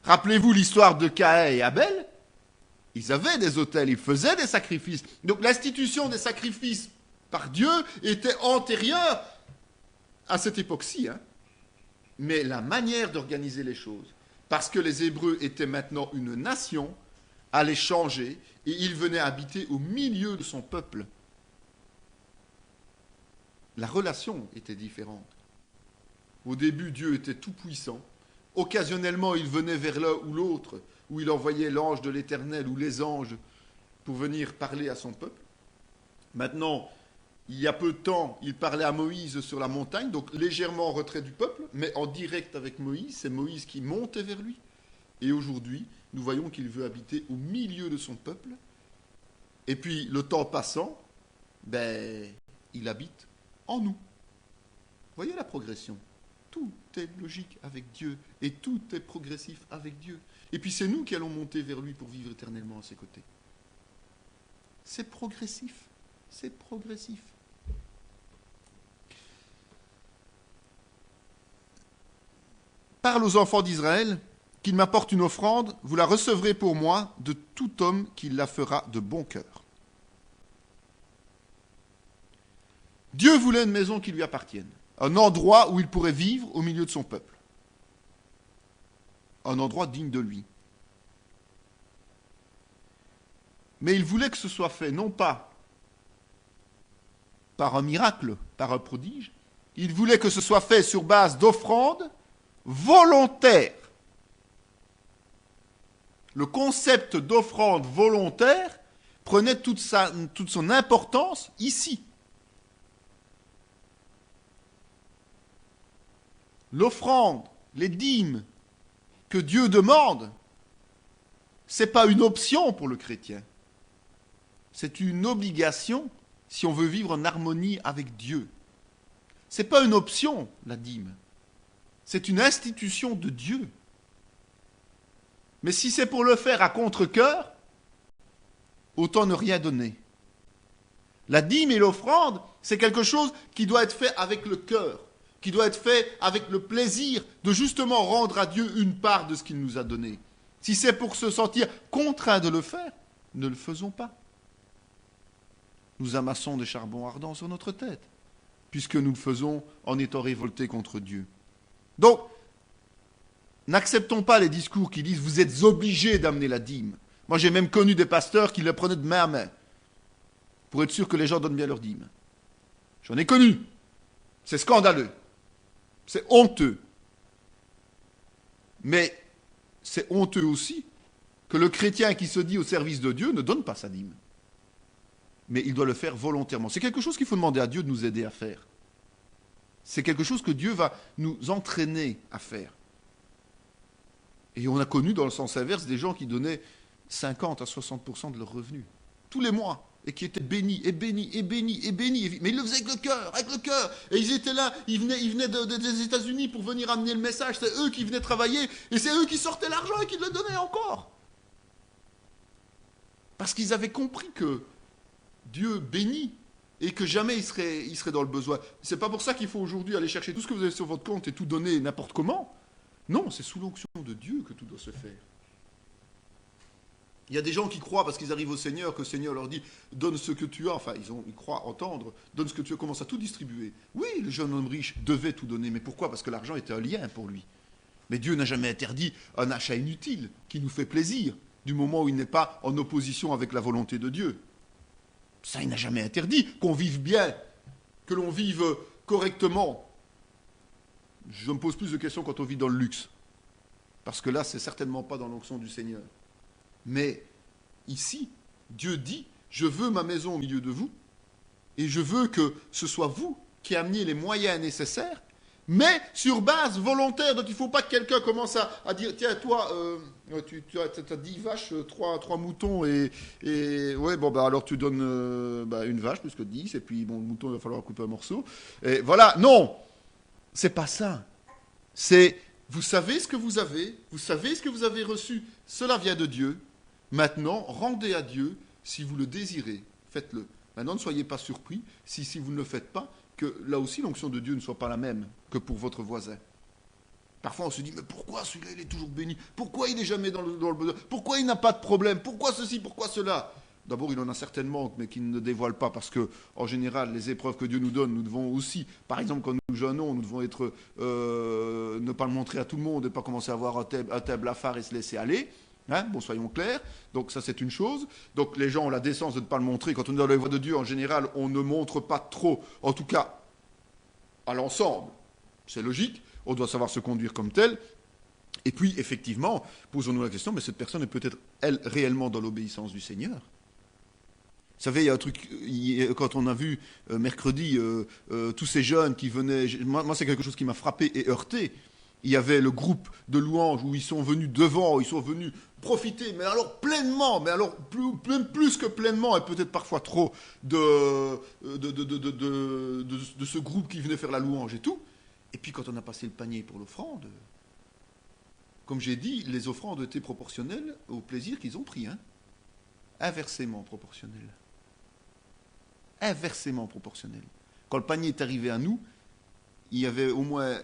Rappelez-vous l'histoire de Caïn et Abel. Ils avaient des autels, ils faisaient des sacrifices. Donc l'institution des sacrifices par Dieu était antérieure à cette époque-ci. Mais la manière d'organiser les choses, parce que les Hébreux étaient maintenant une nation, allait changer et ils venaient habiter au milieu de son peuple. La relation était différente. Au début, Dieu était tout-puissant. Occasionnellement, il venait vers l'un ou l'autre, où il envoyait l'ange de l'Éternel ou les anges pour venir parler à son peuple. Maintenant, il y a peu de temps, il parlait à Moïse sur la montagne, donc légèrement en retrait du peuple, mais en direct avec Moïse. C'est Moïse qui montait vers lui. Et aujourd'hui, nous voyons qu'il veut habiter au milieu de son peuple. Et puis, le temps passant, il habite en nous. Voyez la progression. Tout est logique avec Dieu et tout est progressif avec Dieu. Et puis c'est nous qui allons monter vers lui pour vivre éternellement à ses côtés. C'est progressif. C'est progressif. Parle aux enfants d'Israël qu'ils m'apportent une offrande, vous la recevrez pour moi de tout homme qui la fera de bon cœur. Dieu voulait une maison qui lui appartienne. Un endroit où il pourrait vivre au milieu de son peuple. Un endroit digne de lui. Mais il voulait que ce soit fait, non pas par un miracle, par un prodige, il voulait que ce soit fait sur base d'offrandes volontaires. Le concept d'offrande volontaire prenait toute son importance ici. L'offrande, les dîmes que Dieu demande, ce n'est pas une option pour le chrétien. C'est une obligation si on veut vivre en harmonie avec Dieu. Ce n'est pas une option, la dîme. C'est une institution de Dieu. Mais si c'est pour le faire à contre-cœur, autant ne rien donner. La dîme et l'offrande, c'est quelque chose qui doit être fait avec le cœur, qui doit être fait avec le plaisir de justement rendre à Dieu une part de ce qu'il nous a donné. Si c'est pour se sentir contraint de le faire, ne le faisons pas. Nous amassons des charbons ardents sur notre tête, puisque nous le faisons en étant révoltés contre Dieu. Donc, n'acceptons pas les discours qui disent « vous êtes obligés d'amener la dîme ». Moi, j'ai même connu des pasteurs qui la prenaient de main à main, pour être sûr que les gens donnent bien leur dîme. J'en ai connu. C'est scandaleux. C'est honteux. Mais c'est honteux aussi que le chrétien qui se dit au service de Dieu ne donne pas sa dîme. mais il doit le faire volontairement. C'est quelque chose qu'il faut demander à Dieu de nous aider à faire. C'est quelque chose que Dieu va nous entraîner à faire. Et on a connu dans le sens inverse des gens qui donnaient 50 à 60% de leurs revenus, tous les mois, et qui étaient bénis, et bénis, et bénis, et bénis. Mais ils le faisaient avec le cœur, avec le cœur. Et ils étaient là, ils venaient des États-Unis pour venir amener le message. C'est eux qui venaient travailler, et c'est eux qui sortaient l'argent et qui le donnaient encore. Parce qu'ils avaient compris que Dieu bénit et que jamais il serait dans le besoin. C'est pas pour ça qu'il faut aujourd'hui aller chercher tout ce que vous avez sur votre compte et tout donner n'importe comment. Non, c'est sous l'onction de Dieu que tout doit se faire. Il y a des gens qui croient, parce qu'ils arrivent au Seigneur, que le Seigneur leur dit « donne ce que tu as ». Enfin, ils croient entendre « donne ce que tu as », commence à tout distribuer. Oui, le jeune homme riche devait tout donner, mais pourquoi? Parce que l'argent était un lien pour lui. Mais Dieu n'a jamais interdit un achat inutile, qui nous fait plaisir, du moment où il n'est pas en opposition avec la volonté de Dieu. Ça, il n'a jamais interdit qu'on vive bien, que l'on vive correctement. Je me pose plus de questions quand on vit dans le luxe. Parce que là, c'est certainement pas dans l'onction du Seigneur. Mais ici, Dieu dit, je veux ma maison au milieu de vous, et je veux que ce soit vous qui ameniez les moyens nécessaires, mais sur base volontaire. Donc il ne faut pas que quelqu'un commence à dire, tiens, toi, tu as 10 vaches, 3 moutons, et ouais, bon, bah, alors tu donnes une vache plus que 10, et puis bon, le mouton, il va falloir couper un morceau. Et voilà, non, c'est pas ça. C'est, vous savez ce que vous avez reçu, cela vient de Dieu. Maintenant, rendez à Dieu si vous le désirez, faites-le. Maintenant, ne soyez pas surpris si vous ne le faites pas, que là aussi l'onction de Dieu ne soit pas la même que pour votre voisin. Parfois on se dit, mais pourquoi celui-là il est toujours béni? Pourquoi il n'est jamais dans le besoin? Pourquoi il n'a pas de problème? Pourquoi ceci? Pourquoi cela? D'abord, il en a certainement, mais qu'il ne dévoile pas, parce que, en général, les épreuves que Dieu nous donne, nous devons aussi, par exemple, quand nous jeûnons, nous devons être, ne pas le montrer à tout le monde et pas commencer à avoir un tel blafard et se laisser aller. Hein, bon, soyons clairs. Donc ça, c'est une chose. Donc les gens ont la décence de ne pas le montrer. Quand on est dans la voie de Dieu, en général, on ne montre pas trop, en tout cas, à l'ensemble. C'est logique. On doit savoir se conduire comme tel. Et puis, effectivement, posons-nous la question, mais cette personne est peut-être, elle, réellement dans l'obéissance du Seigneur. Vous savez, il y a un truc, quand on a vu mercredi tous ces jeunes qui venaient, moi c'est quelque chose qui m'a frappé et heurté. Il y avait le groupe de louanges où ils sont venus devant, ils sont venus profiter, mais alors pleinement, mais alors plus que pleinement, et peut-être parfois trop, de ce groupe qui venait faire la louange et tout. Et puis quand on a passé le panier pour l'offrande, comme j'ai dit, les offrandes étaient proportionnelles au plaisir qu'ils ont pris. Hein. Inversement proportionnel. Inversement proportionnel. Quand le panier est arrivé à nous, il y avait au moins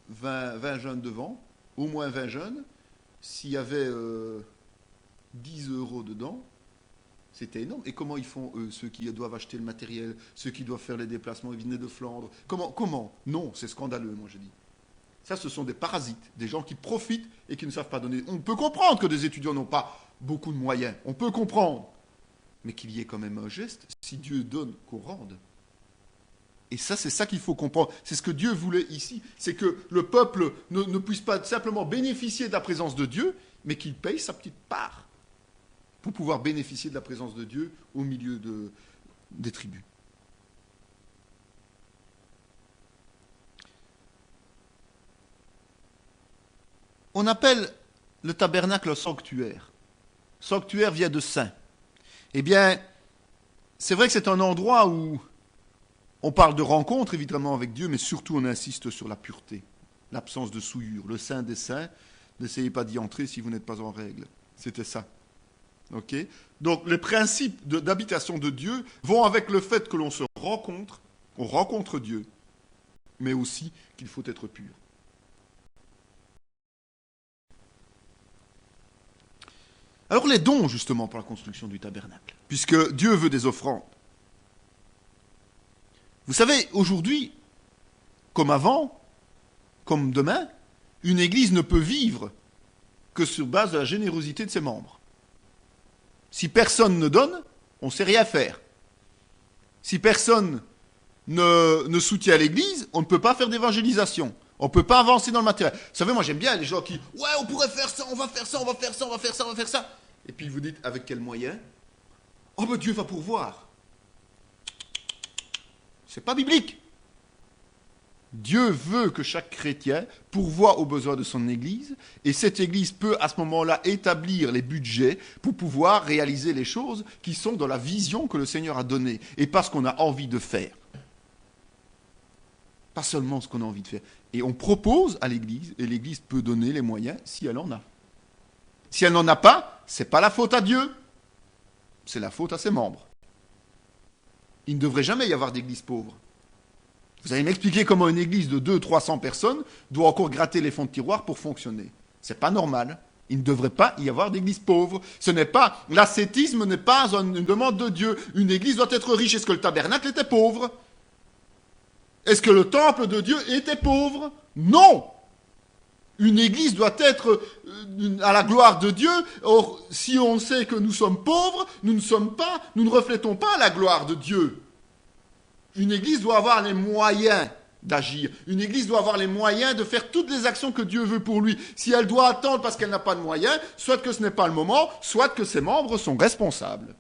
20 jeunes devant, au moins 20 jeunes. S'il y avait 10 € dedans, c'était énorme. Et comment ils font, eux, ceux qui doivent acheter le matériel, ceux qui doivent faire les déplacements, ils venaient de Flandre? Comment? Non, c'est scandaleux, moi je dis. Ça, ce sont des parasites, des gens qui profitent et qui ne savent pas donner. On peut comprendre que des étudiants n'ont pas beaucoup de moyens. On peut comprendre. Mais qu'il y ait quand même un geste, si Dieu donne, qu'on rende. Et ça, c'est ça qu'il faut comprendre. C'est ce que Dieu voulait ici. C'est que le peuple ne puisse pas simplement bénéficier de la présence de Dieu, mais qu'il paye sa petite part pour pouvoir bénéficier de la présence de Dieu au milieu des tribus. On appelle le tabernacle sanctuaire. Sanctuaire vient de saint. Eh bien, c'est vrai que c'est un endroit où on parle de rencontre, évidemment, avec Dieu, mais surtout on insiste sur la pureté, l'absence de souillure, le saint des saints. N'essayez pas d'y entrer si vous n'êtes pas en règle. C'était ça. Okay. Donc, les principes d'habitation de Dieu vont avec le fait que l'on se rencontre, on rencontre Dieu, mais aussi qu'il faut être pur. Alors les dons, justement, pour la construction du tabernacle, puisque Dieu veut des offrandes. Vous savez, aujourd'hui, comme avant, comme demain, une église ne peut vivre que sur base de la générosité de ses membres. Si personne ne donne, on ne sait rien faire. Si personne ne soutient l'église, on ne peut pas faire d'évangélisation. On ne peut pas avancer dans le matériel. Vous savez, moi j'aime bien les gens qui « Ouais, on pourrait faire ça, on va faire ça, on va faire ça. » Et puis vous dites « Avec quels moyens ?»« Oh ben Dieu va pourvoir. » C'est pas biblique. Dieu veut que chaque chrétien pourvoie aux besoins de son Église, et cette Église peut à ce moment-là établir les budgets pour pouvoir réaliser les choses qui sont dans la vision que le Seigneur a donnée, et pas ce qu'on a envie de faire. Pas seulement ce qu'on a envie de faire. Et on propose à l'Église, et l'Église peut donner les moyens si elle en a. Si elle n'en a pas, c'est pas la faute à Dieu, c'est la faute à ses membres. Il ne devrait jamais y avoir d'église pauvre. Vous allez m'expliquer comment une église de 200-300 personnes doit encore gratter les fonds de tiroir pour fonctionner. C'est pas normal. Il ne devrait pas y avoir d'église pauvre. L'ascétisme n'est pas une demande de Dieu. Une église doit être riche. Est-ce que le tabernacle était pauvre? Est-ce que le temple de Dieu était pauvre? Non! Une église doit être à la gloire de Dieu. Or, si on sait que nous sommes pauvres, nous ne reflétons pas la gloire de Dieu. Une église doit avoir les moyens d'agir. Une église doit avoir les moyens de faire toutes les actions que Dieu veut pour lui. Si elle doit attendre parce qu'elle n'a pas de moyens, soit que ce n'est pas le moment, soit que ses membres sont responsables.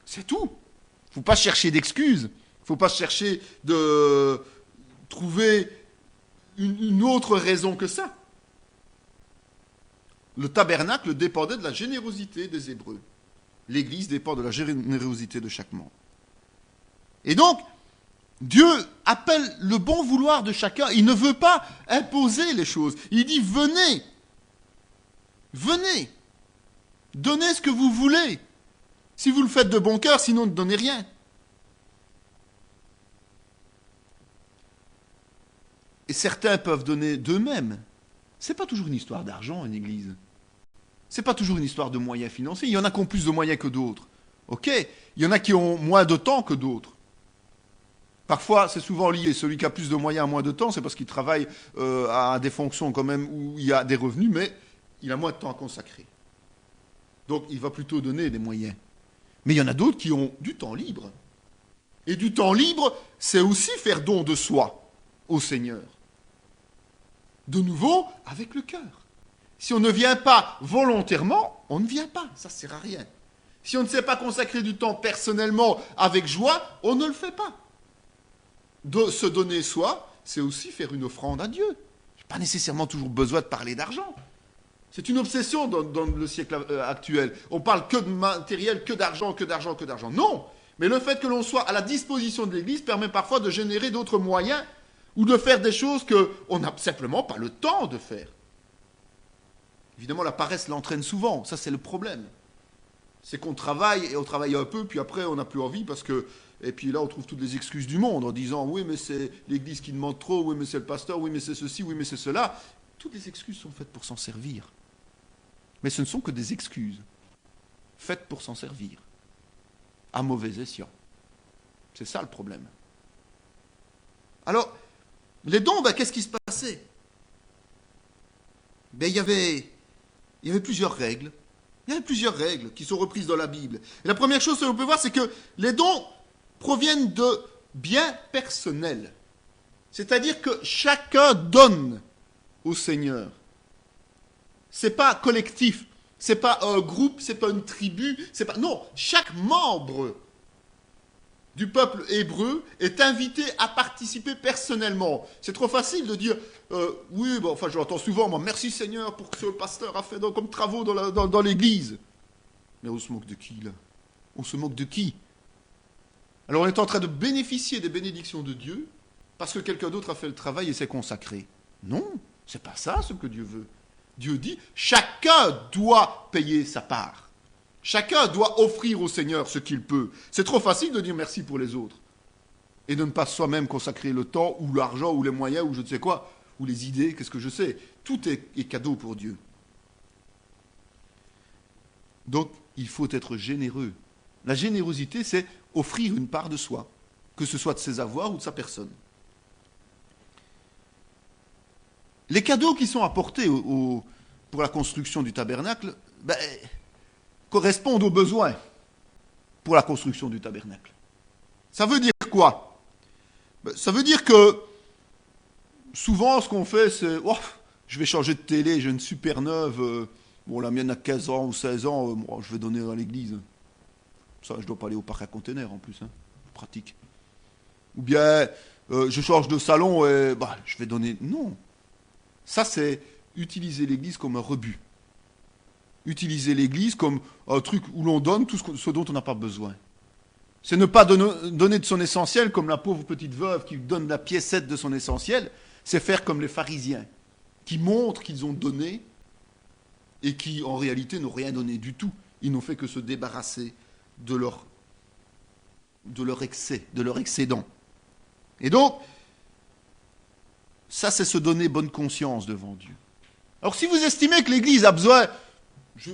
C'est tout. Il ne faut pas chercher d'excuses. Il ne faut pas chercher de trouver une autre raison que ça. Le tabernacle dépendait de la générosité des Hébreux. L'Église dépend de la générosité de chaque membre. Et donc, Dieu appelle le bon vouloir de chacun. Il ne veut pas imposer les choses. Il dit, venez, venez, donnez ce que vous voulez. Si vous le faites de bon cœur, sinon ne donnez rien. Et certains peuvent donner d'eux-mêmes. Ce n'est pas toujours une histoire d'argent, une église. Ce n'est pas toujours une histoire de moyens financiers. Il y en a qui ont plus de moyens que d'autres. Ok, il y en a qui ont moins de temps que d'autres. Parfois, c'est souvent lié. Celui qui a plus de moyens a moins de temps, c'est parce qu'il travaille à des fonctions quand même où il y a des revenus, mais il a moins de temps à consacrer. Donc, il va plutôt donner des moyens. Mais il y en a d'autres qui ont du temps libre. Et du temps libre, c'est aussi faire don de soi au Seigneur. De nouveau, avec le cœur. Si on ne vient pas volontairement, on ne vient pas. Ça ne sert à rien. Si on ne sait pas consacrer du temps personnellement avec joie, on ne le fait pas. De se donner soi, c'est aussi faire une offrande à Dieu. Je n'ai pas nécessairement toujours besoin de parler d'argent. C'est une obsession dans le siècle actuel. On parle que de matériel, que d'argent, que d'argent, que d'argent. Non! Mais le fait que l'on soit à la disposition de l'Église permet parfois de générer d'autres moyens ou de faire des choses qu'on n'a simplement pas le temps de faire. Évidemment, la paresse l'entraîne souvent. Ça, c'est le problème. C'est qu'on travaille, et on travaille un peu, puis après, on n'a plus envie parce que... Et puis là, on trouve toutes les excuses du monde en disant « Oui, mais c'est l'Église qui demande trop, oui, mais c'est le pasteur, oui, mais c'est ceci, oui, mais c'est cela. » Toutes les excuses sont faites pour s'en servir. Mais ce ne sont que des excuses faites pour s'en servir. À mauvais escient. C'est ça le problème. Alors, les dons, qu'est-ce qui se passait? Il y avait plusieurs règles. Il y avait plusieurs règles qui sont reprises dans la Bible. Et la première chose que l'on peut voir, c'est que les dons proviennent de biens personnels. C'est-à-dire que chacun donne au Seigneur. C'est pas collectif, c'est pas un groupe, c'est pas une tribu, c'est pas... Non, chaque membre du peuple hébreu est invité à participer personnellement. C'est trop facile de dire oui, je l'entends souvent, moi, merci Seigneur pour ce que le pasteur a fait comme travaux dans l'église. Mais on se moque de qui, là? On se moque de qui? Alors on est en train de bénéficier des bénédictions de Dieu parce que quelqu'un d'autre a fait le travail et s'est consacré. Non, c'est pas ça ce que Dieu veut. Dieu dit, chacun doit payer sa part. Chacun doit offrir au Seigneur ce qu'il peut. C'est trop facile de dire merci pour les autres. Et de ne pas soi-même consacrer le temps, ou l'argent, ou les moyens, ou je ne sais quoi, ou les idées, qu'est-ce que je sais. Tout est cadeau pour Dieu. Donc, il faut être généreux. La générosité, c'est offrir une part de soi, que ce soit de ses avoirs ou de sa personne. Les cadeaux qui sont apportés pour la construction du tabernacle correspondent aux besoins pour la construction du tabernacle. Ça veut dire quoi? Ça veut dire que souvent, ce qu'on fait, c'est je vais changer de télé, j'ai une super neuve, la mienne a 15 ans ou 16 ans, je vais donner à l'église. Ça, je ne dois pas aller au parc à containers en plus, pratique. ou bien je change de salon et je vais donner. Non. Ça, c'est utiliser l'Église comme un rebut. Utiliser l'Église comme un truc où l'on donne tout ce dont on n'a pas besoin. C'est ne pas donner de son essentiel comme la pauvre petite veuve qui donne la piécette de son essentiel. C'est faire comme les pharisiens, qui montrent qu'ils ont donné et qui, en réalité, n'ont rien donné du tout. Ils n'ont fait que se débarrasser de leur excès, de leur excédent. Et donc, ça, c'est se donner bonne conscience devant Dieu. Alors, si vous estimez que l'Église a besoin,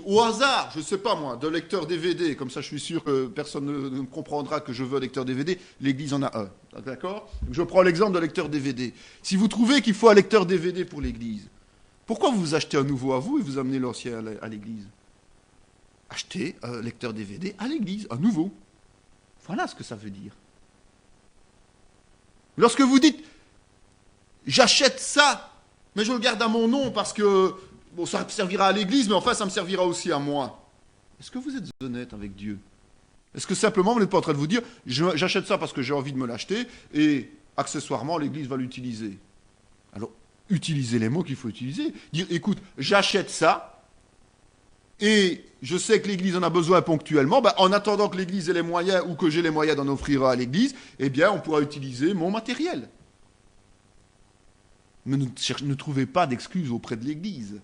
au hasard, je ne sais pas moi, d'un lecteur DVD, comme ça je suis sûr que personne ne comprendra que je veux un lecteur DVD, l'Église en a un. D'accord ? Je prends l'exemple d'un lecteur DVD. Si vous trouvez qu'il faut un lecteur DVD pour l'Église, pourquoi vous achetez un nouveau à vous et vous amenez l'ancien à l'Église ? Achetez un lecteur DVD à l'Église, un nouveau. Voilà ce que ça veut dire. Lorsque vous dites « j'achète ça, mais je le garde à mon nom parce que ça me servira à l'Église, mais enfin ça me servira aussi à moi », est-ce que vous êtes honnête avec Dieu ? Est-ce que simplement vous n'êtes pas en train de vous dire « j'achète ça parce que j'ai envie de me l'acheter et accessoirement l'Église va l'utiliser ». Alors, utilisez les mots qu'il faut utiliser. Dire « écoute, j'achète ça ». Et je sais que l'Église en a besoin ponctuellement, en attendant que l'Église ait les moyens ou que j'ai les moyens d'en offrir à l'Église, eh bien, on pourra utiliser mon matériel. Mais ne trouvez pas d'excuses auprès de l'Église.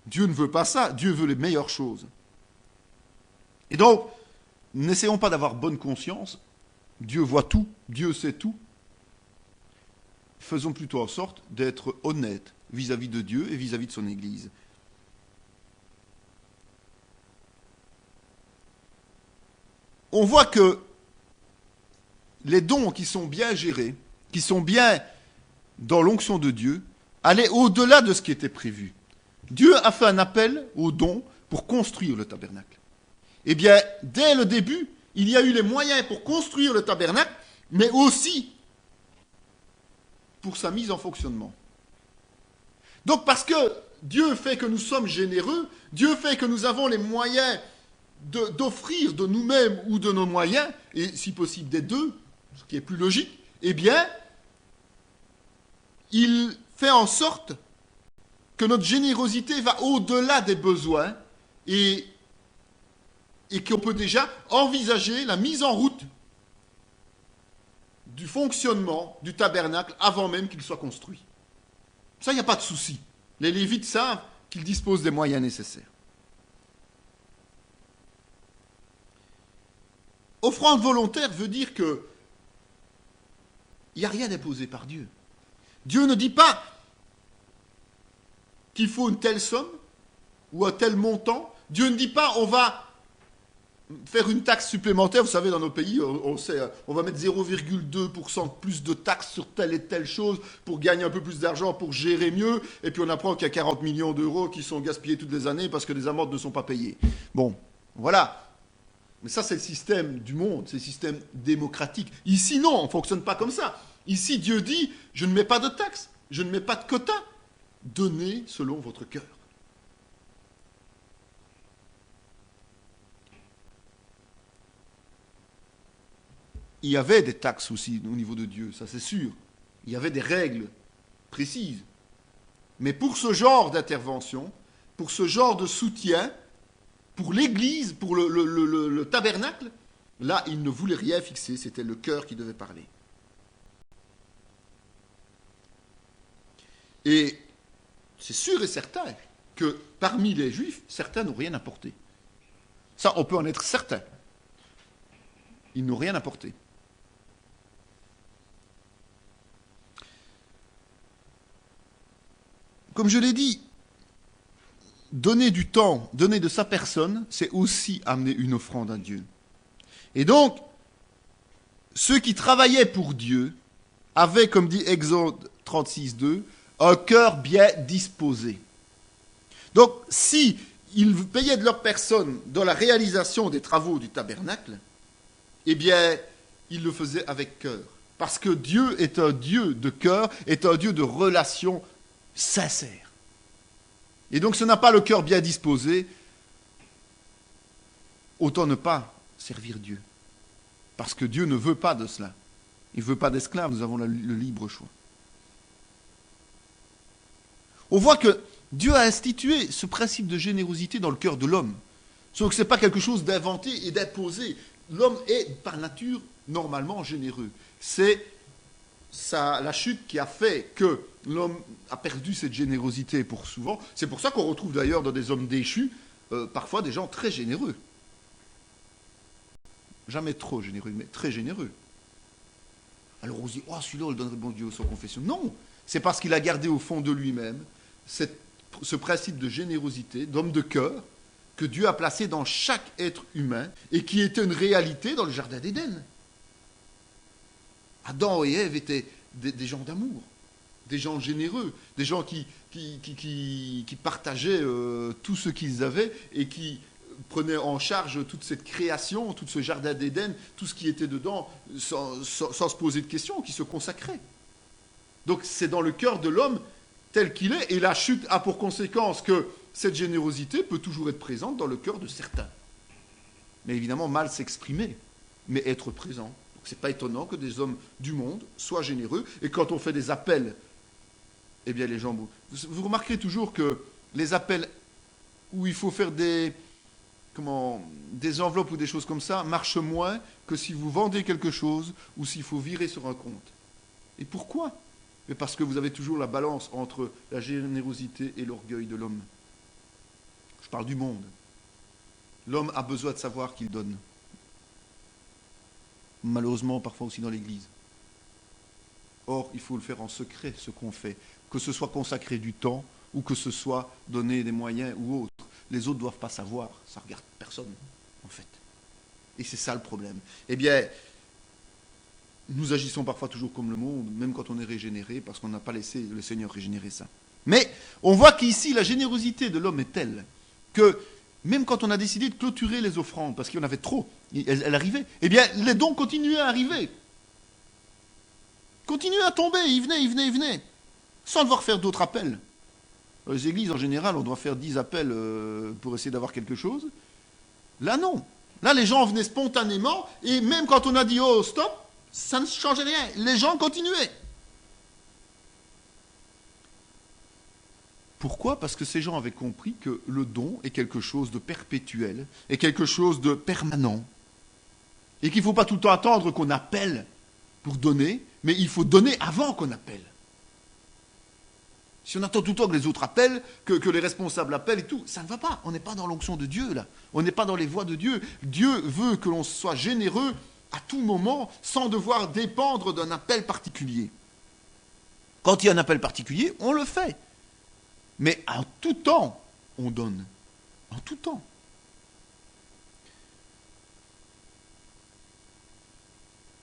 Dieu ne veut pas ça, Dieu veut les meilleures choses. Et donc, n'essayons pas d'avoir bonne conscience. Dieu voit tout, Dieu sait tout. Faisons plutôt en sorte d'être honnêtes vis-à-vis de Dieu et vis-à-vis de son Église. On voit que les dons qui sont bien gérés, qui sont bien dans l'onction de Dieu, allaient au-delà de ce qui était prévu. Dieu a fait un appel aux dons pour construire le tabernacle. Eh bien, dès le début, il y a eu les moyens pour construire le tabernacle, mais aussi pour sa mise en fonctionnement. Donc, parce que Dieu fait que nous sommes généreux, Dieu fait que nous avons les moyens d'offrir de nous-mêmes ou de nos moyens, et si possible des deux, ce qui est plus logique, eh bien, il fait en sorte que notre générosité va au-delà des besoins et qu'on peut déjà envisager la mise en route du fonctionnement du tabernacle avant même qu'il soit construit. Ça, il n'y a pas de souci. Les Lévites savent qu'ils disposent des moyens nécessaires. Offrande volontaire veut dire que il n'y a rien imposé par Dieu. Dieu ne dit pas qu'il faut une telle somme ou un tel montant. Dieu ne dit pas on va faire une taxe supplémentaire. Vous savez, dans nos pays, on sait, on va mettre 0,2% de plus de taxes sur telle et telle chose pour gagner un peu plus d'argent, pour gérer mieux. Et puis on apprend qu'il y a 40 millions d'euros qui sont gaspillés toutes les années parce que les amendes ne sont pas payées. Bon, voilà. Mais ça, c'est le système du monde, c'est le système démocratique. Ici, non, on ne fonctionne pas comme ça. Ici, Dieu dit, je ne mets pas de taxes, je ne mets pas de quotas. Donnez selon votre cœur. Il y avait des taxes aussi au niveau de Dieu, ça c'est sûr. Il y avait des règles précises. Mais pour ce genre d'intervention, pour ce genre de soutien, pour l'Église, pour le tabernacle, là, il ne voulait rien fixer, c'était le cœur qui devait parler. Et c'est sûr et certain que parmi les Juifs, certains n'ont rien apporté. Ça, on peut en être certain. Ils n'ont rien apporté. Comme je l'ai dit, donner du temps, donner de sa personne, c'est aussi amener une offrande à Dieu. Et donc, ceux qui travaillaient pour Dieu avaient, comme dit Exode 36:2, un cœur bien disposé. Donc, si ils payaient de leur personne dans la réalisation des travaux du tabernacle, eh bien, ils le faisaient avec cœur. Parce que Dieu est un Dieu de cœur, est un Dieu de relation sincère. Et donc, ce n'a pas le cœur bien disposé, autant ne pas servir Dieu. Parce que Dieu ne veut pas de cela. Il ne veut pas d'esclaves, nous avons le libre choix. On voit que Dieu a institué ce principe de générosité dans le cœur de l'homme. Sauf que ce n'est pas quelque chose d'inventé et d'imposé. L'homme est par nature normalement généreux. C'est la chute qui a fait que l'homme a perdu cette générosité pour souvent. C'est pour ça qu'on retrouve d'ailleurs dans des hommes déchus parfois des gens très généreux. Jamais trop généreux, mais très généreux. Alors on se dit, oh celui-là, on le donnerait bon Dieu sans confession. Non, c'est parce qu'il a gardé au fond de lui-même ce principe de générosité, d'homme de cœur, que Dieu a placé dans chaque être humain et qui était une réalité dans le jardin d'Éden. Adam et Ève étaient des gens d'amour, des gens généreux, des gens qui partageaient tout ce qu'ils avaient et qui prenaient en charge toute cette création, tout ce jardin d'Éden, tout ce qui était dedans, sans se poser de questions, qui se consacraient. Donc c'est dans le cœur de l'homme tel qu'il est, et la chute a pour conséquence que cette générosité peut toujours être présente dans le cœur de certains. Mais évidemment, mal s'exprimer, mais être présent. Ce n'est pas étonnant que des hommes du monde soient généreux, et quand on fait des appels, eh bien les gens... Vous remarquerez toujours que les appels où il faut faire des enveloppes ou des choses comme ça marchent moins que si vous vendez quelque chose ou s'il faut virer sur un compte. Et pourquoi ? Mais parce que vous avez toujours la balance entre la générosité et l'orgueil de l'homme. Je parle du monde. L'homme a besoin de savoir qu'il donne. Malheureusement, parfois aussi dans l'Église. Or, il faut le faire en secret, ce qu'on fait. Que ce soit consacrer du temps ou que ce soit donner des moyens ou autre. Les autres ne doivent pas savoir. Ça ne regarde personne, en fait. Et c'est ça le problème. Eh bien, nous agissons parfois toujours comme le monde, même quand on est régénéré, parce qu'on n'a pas laissé le Seigneur régénérer ça. Mais on voit qu'ici, la générosité de l'homme est telle que même quand on a décidé de clôturer les offrandes, parce qu'il y en avait trop, elles arrivaient, eh bien, les dons continuaient à arriver. Continuaient à tomber, ils venaient, sans devoir faire d'autres appels. Dans les églises, en général, on doit faire 10 appels pour essayer d'avoir quelque chose. Là, non. Là, les gens venaient spontanément, et même quand on a dit « Oh, stop !» ça ne changeait rien. Les gens continuaient. Pourquoi ? Parce que ces gens avaient compris que le don est quelque chose de perpétuel, est quelque chose de permanent. Et qu'il ne faut pas tout le temps attendre qu'on appelle pour donner, mais il faut donner avant qu'on appelle. Si on attend tout le temps que les autres appellent, que les responsables appellent et tout, ça ne va pas. On n'est pas dans l'onction de Dieu, là. On n'est pas dans les voies de Dieu. Dieu veut que l'on soit généreux à tout moment, sans devoir dépendre d'un appel particulier. Quand il y a un appel particulier, on le fait. Mais en tout temps, on donne. En tout temps.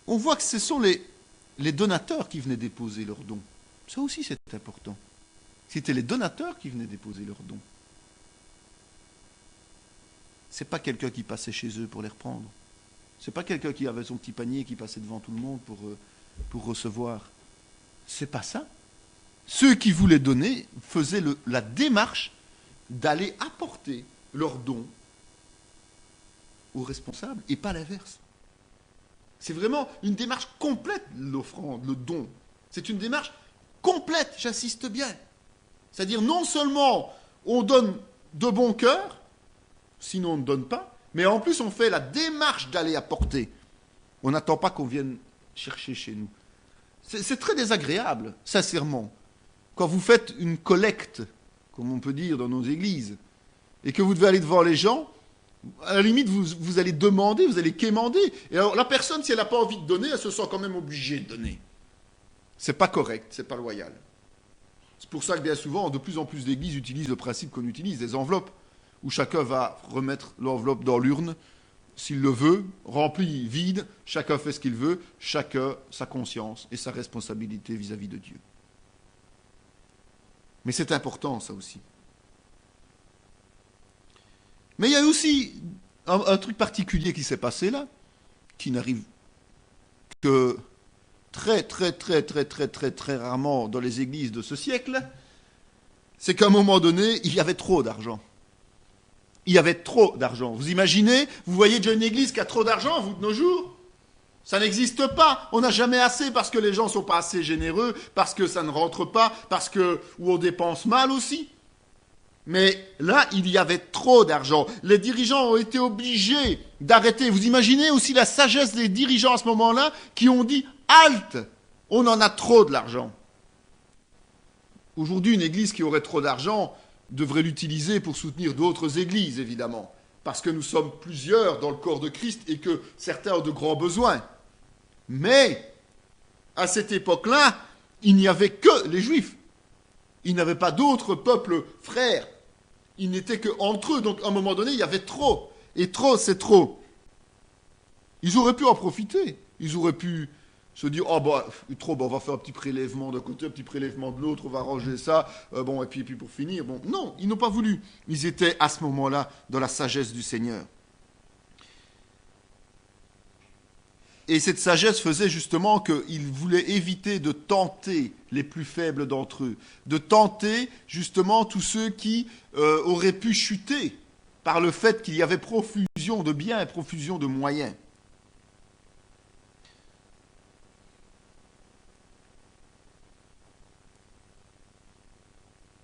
On voit que ce sont les donateurs qui venaient déposer leurs dons. Ça aussi, c'est important. C'était les donateurs qui venaient déposer leurs dons. Ce n'est pas quelqu'un qui passait chez eux pour les reprendre. Ce n'est pas quelqu'un qui avait son petit panier qui passait devant tout le monde pour recevoir. C'est pas ça. Ceux qui voulaient donner faisaient la démarche d'aller apporter leurs dons aux responsables et pas l'inverse. C'est vraiment une démarche complète, l'offrande, le don. C'est une démarche complète, j'insiste bien. C'est-à-dire non seulement on donne de bon cœur, sinon on ne donne pas, mais en plus on fait la démarche d'aller apporter. On n'attend pas qu'on vienne chercher chez nous. C'est très désagréable, sincèrement. Quand vous faites une collecte, comme on peut dire dans nos églises, et que vous devez aller devant les gens, à la limite vous allez demander, vous allez quémander. Et alors la personne, si elle n'a pas envie de donner, elle se sent quand même obligée de donner. C'est pas correct, c'est pas loyal. C'est pour ça que bien souvent, de plus en plus d'églises utilisent le principe qu'on utilise, des enveloppes, où chacun va remettre l'enveloppe dans l'urne, s'il le veut, rempli, vide, chacun fait ce qu'il veut, chacun sa conscience et sa responsabilité vis-à-vis de Dieu. Mais c'est important, ça aussi. Mais il y a aussi un truc particulier qui s'est passé là, qui n'arrive que très rarement dans les églises de ce siècle, c'est qu'à un moment donné, il y avait trop d'argent. Il y avait trop d'argent. Vous imaginez, vous voyez déjà une église qui a trop d'argent, vous, de nos jours ? Ça n'existe pas. On n'a jamais assez parce que les gens ne sont pas assez généreux, parce que ça ne rentre pas, ou on dépense mal aussi. Mais là, il y avait trop d'argent. Les dirigeants ont été obligés d'arrêter. Vous imaginez aussi la sagesse des dirigeants à ce moment-là qui ont dit « Halte ! On en a trop de l'argent !» Aujourd'hui, une église qui aurait trop d'argent devrait l'utiliser pour soutenir d'autres églises, évidemment. Parce que nous sommes plusieurs dans le corps de Christ et que certains ont de grands besoins. Mais, à cette époque-là, il n'y avait que les Juifs. Il n'y avait pas d'autres peuples frères. Ils n'étaient qu'entre eux. Donc, à un moment donné, il y avait trop. Et trop, c'est trop. Ils auraient pu en profiter. Ils auraient pu se dire, oh bah, trop, bah, on va faire un petit prélèvement d'un côté, un petit prélèvement de l'autre, on va ranger ça, bon, et puis pour finir, bon. Non, ils n'ont pas voulu. Ils étaient à ce moment-là dans la sagesse du Seigneur. Et cette sagesse faisait justement qu'ils voulaient éviter de tenter les plus faibles d'entre eux, de tenter justement tous ceux qui auraient pu chuter par le fait qu'il y avait profusion de biens et profusion de moyens.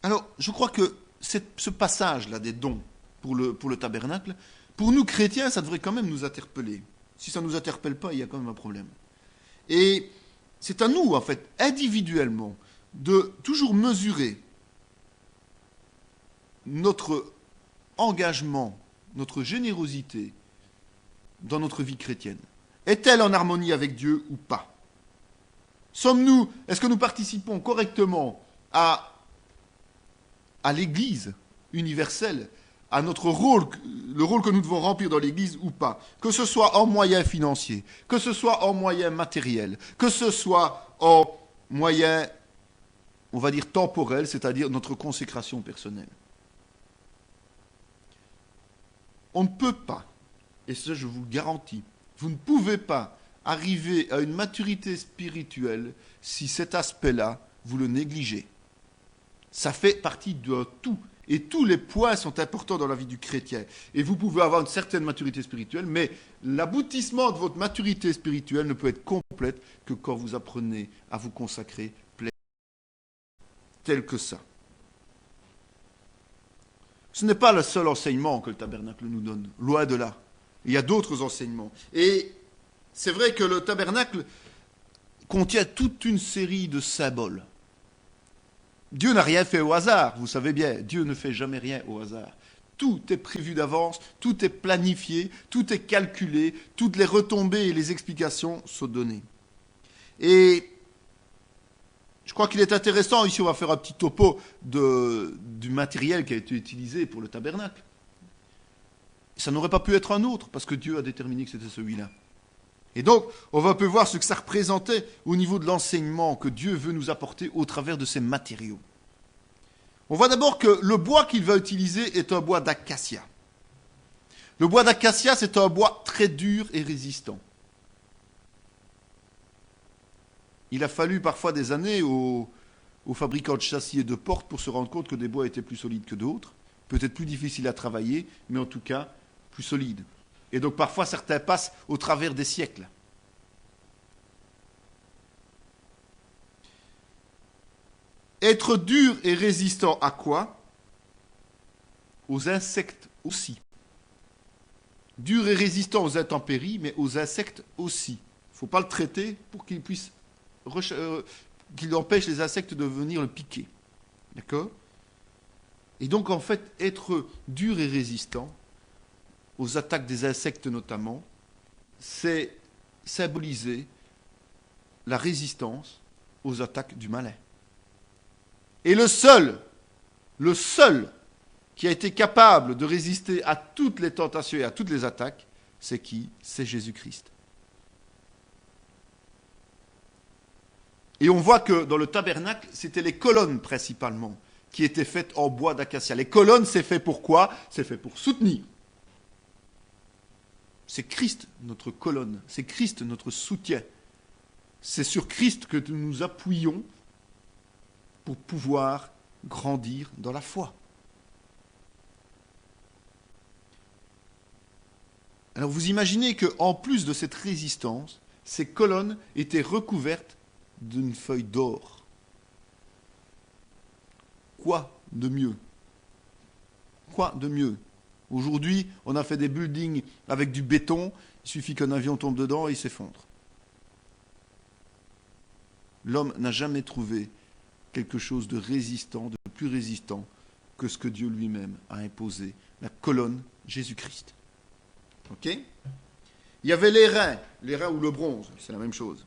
Alors, je crois que ce passage-là des dons pour le tabernacle, pour nous chrétiens, ça devrait quand même nous interpeller. Si ça ne nous interpelle pas, il y a quand même un problème. Et c'est à nous, en fait, individuellement, de toujours mesurer notre engagement, notre générosité dans notre vie chrétienne. Est-elle en harmonie avec Dieu ou pas ? Est-ce que nous participons correctement à l'Église universelle, à notre rôle, le rôle que nous devons remplir dans l'Église ou pas, que ce soit en moyens financiers, que ce soit en moyens matériels, que ce soit en moyens, on va dire, temporels, c'est-à-dire notre consécration personnelle. On ne peut pas, et ça je vous le garantis, vous ne pouvez pas arriver à une maturité spirituelle si cet aspect-là, vous le négligez. Ça fait partie d'un tout. Et tous les points sont importants dans la vie du chrétien. Et vous pouvez avoir une certaine maturité spirituelle, mais l'aboutissement de votre maturité spirituelle ne peut être complète que quand vous apprenez à vous consacrer pleinement, tel que ça. Ce n'est pas le seul enseignement que le tabernacle nous donne, loin de là. Il y a d'autres enseignements. Et c'est vrai que le tabernacle contient toute une série de symboles. Dieu n'a rien fait au hasard, vous savez bien, Dieu ne fait jamais rien au hasard. Tout est prévu d'avance, tout est planifié, tout est calculé, toutes les retombées et les explications sont données. Et je crois qu'il est intéressant, ici on va faire un petit topo du matériel qui a été utilisé pour le tabernacle. Ça n'aurait pas pu être un autre, parce que Dieu a déterminé que c'était celui-là. Et donc, on va un peu voir ce que ça représentait au niveau de l'enseignement que Dieu veut nous apporter au travers de ces matériaux. On voit d'abord que le bois qu'il va utiliser est un bois d'acacia. Le bois d'acacia, c'est un bois très dur et résistant. Il a fallu parfois des années aux fabricants de châssis et de portes pour se rendre compte que des bois étaient plus solides que d'autres, peut-être plus difficiles à travailler, mais en tout cas plus solides. Et donc parfois certains passent au travers des siècles. Être dur et résistant à quoi ? Aux insectes aussi. Dur et résistant aux intempéries, mais aux insectes aussi. Il ne faut pas le traiter pour qu'il empêche les insectes de venir le piquer. D'accord ? Et donc en fait, être dur et résistant, aux attaques des insectes notamment, c'est symboliser la résistance aux attaques du malin. Et le seul qui a été capable de résister à toutes les tentations et à toutes les attaques, c'est qui ? C'est Jésus-Christ. Et on voit que dans le tabernacle, c'était les colonnes principalement qui étaient faites en bois d'acacia. Les colonnes, c'est fait pour quoi ? C'est fait pour soutenir. C'est Christ notre colonne, c'est Christ notre soutien. C'est sur Christ que nous nous appuyons pour pouvoir grandir dans la foi. Alors vous imaginez qu'en plus de cette résistance, ces colonnes étaient recouvertes d'une feuille d'or. Quoi de mieux? Quoi de mieux? Aujourd'hui, on a fait des buildings avec du béton, il suffit qu'un avion tombe dedans et il s'effondre. L'homme n'a jamais trouvé quelque chose de résistant, de plus résistant que ce que Dieu lui-même a imposé, la colonne Jésus-Christ. Ok? Il y avait l'airain ou le bronze, c'est la même chose.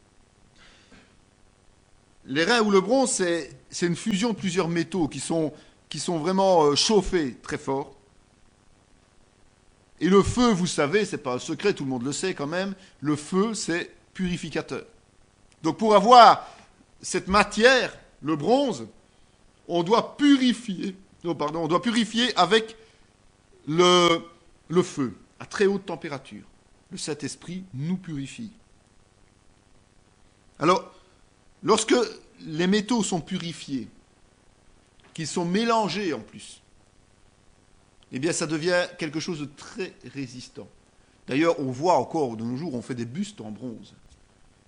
L'airain ou le bronze, c'est une fusion de plusieurs métaux qui sont vraiment chauffés très fort. Et le feu, vous savez, c'est pas un secret, tout le monde le sait quand même, le feu, c'est purificateur. Donc pour avoir cette matière, le bronze, on doit purifier avec le feu, à très haute température. Le Saint-Esprit nous purifie. Alors, lorsque les métaux sont purifiés, qu'ils sont mélangés en plus, eh bien ça devient quelque chose de très résistant. D'ailleurs, on voit encore de nos jours, on fait des bustes en bronze.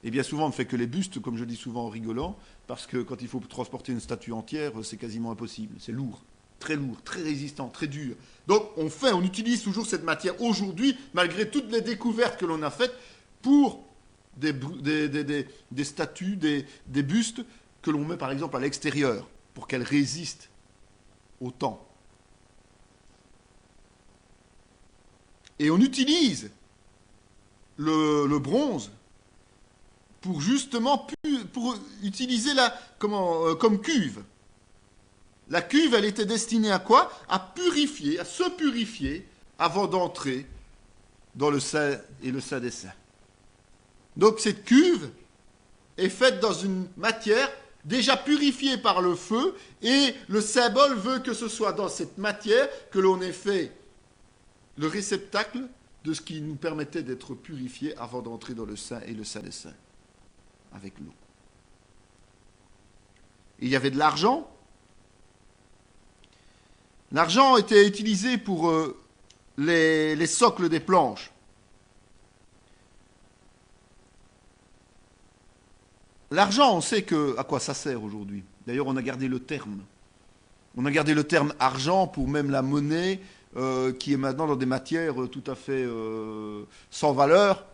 Et bien souvent, on ne fait que les bustes, comme je dis souvent en rigolant, parce que quand il faut transporter une statue entière, c'est quasiment impossible. C'est lourd, très résistant, très dur. Donc on utilise toujours cette matière aujourd'hui, malgré toutes les découvertes que l'on a faites, pour des statues, des bustes que l'on met par exemple à l'extérieur, pour qu'elles résistent au temps. Et on utilise le bronze pour justement pour utiliser comme cuve. La cuve, elle était destinée à quoi? À purifier, à se purifier avant d'entrer dans le Saint et le Saint des Saints. Donc cette cuve est faite dans une matière déjà purifiée par le feu et le symbole veut que ce soit dans cette matière que l'on ait fait le réceptacle de ce qui nous permettait d'être purifiés avant d'entrer dans le Saint et le Saint des Saints, avec l'eau. Il y avait de l'argent. L'argent était utilisé pour les socles des planches. L'argent, on sait à quoi ça sert aujourd'hui. D'ailleurs, on a gardé le terme. On a gardé le terme argent pour même la monnaie, qui est maintenant dans des matières tout à fait sans valeur,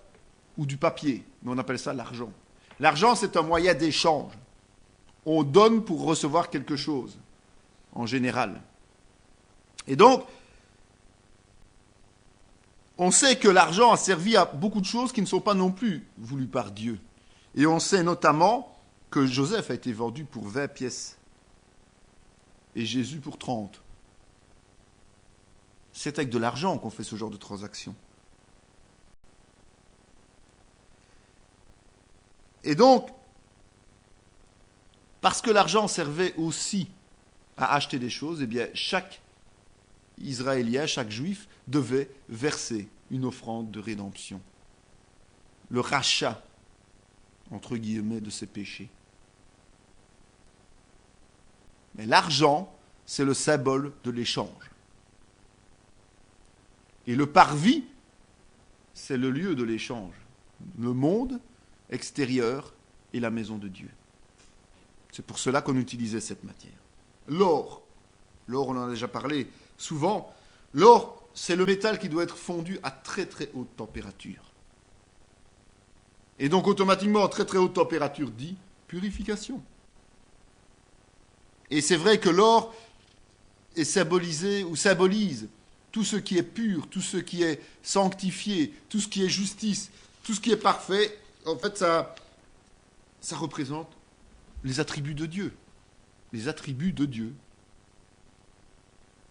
ou du papier. Mais on appelle ça l'argent. L'argent, c'est un moyen d'échange. On donne pour recevoir quelque chose, en général. Et donc, on sait que l'argent a servi à beaucoup de choses qui ne sont pas non plus voulues par Dieu. Et on sait notamment que Joseph a été vendu pour 20 pièces et Jésus pour 30. C'est avec de l'argent qu'on fait ce genre de transaction. Et donc, parce que l'argent servait aussi à acheter des choses, eh bien, chaque Israélien, chaque Juif, devait verser une offrande de rédemption. Le rachat, entre guillemets, de ses péchés. Mais l'argent, c'est le symbole de l'échange. Et le parvis, c'est le lieu de l'échange. Le monde extérieur et la maison de Dieu. C'est pour cela qu'on utilisait cette matière. L'or, on en a déjà parlé souvent, l'or, c'est le métal qui doit être fondu à très très haute température. Et donc automatiquement, très très haute température dit purification. Et c'est vrai que l'or est symbolisé ou symbolise tout ce qui est pur, tout ce qui est sanctifié, tout ce qui est justice, tout ce qui est parfait. En fait, ça représente les attributs de Dieu. Les attributs de Dieu.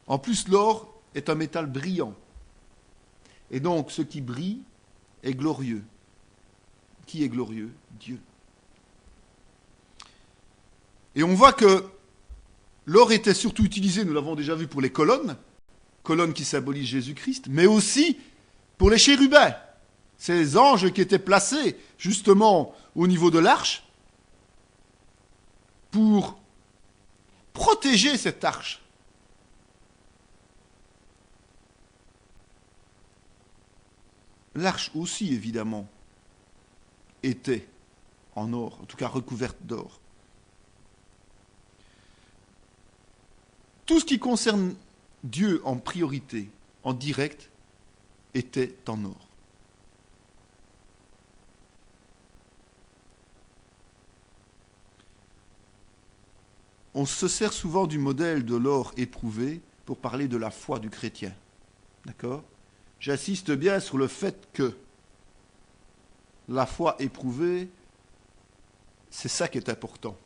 En plus, l'or est un métal brillant. Et donc, ce qui brille est glorieux. Qui est glorieux? Dieu. Et on voit que l'or était surtout utilisé, nous l'avons déjà vu, pour les colonnes qui symbolisent Jésus-Christ, mais aussi pour les chérubins, ces anges qui étaient placés justement au niveau de l'arche pour protéger cette arche. L'arche aussi, évidemment, était en or, en tout cas recouverte d'or. Tout ce qui concerne Dieu en priorité, en direct, était en or. On se sert souvent du modèle de l'or éprouvé pour parler de la foi du chrétien. D'accord ? J'insiste bien sur le fait que la foi éprouvée, c'est ça qui est important.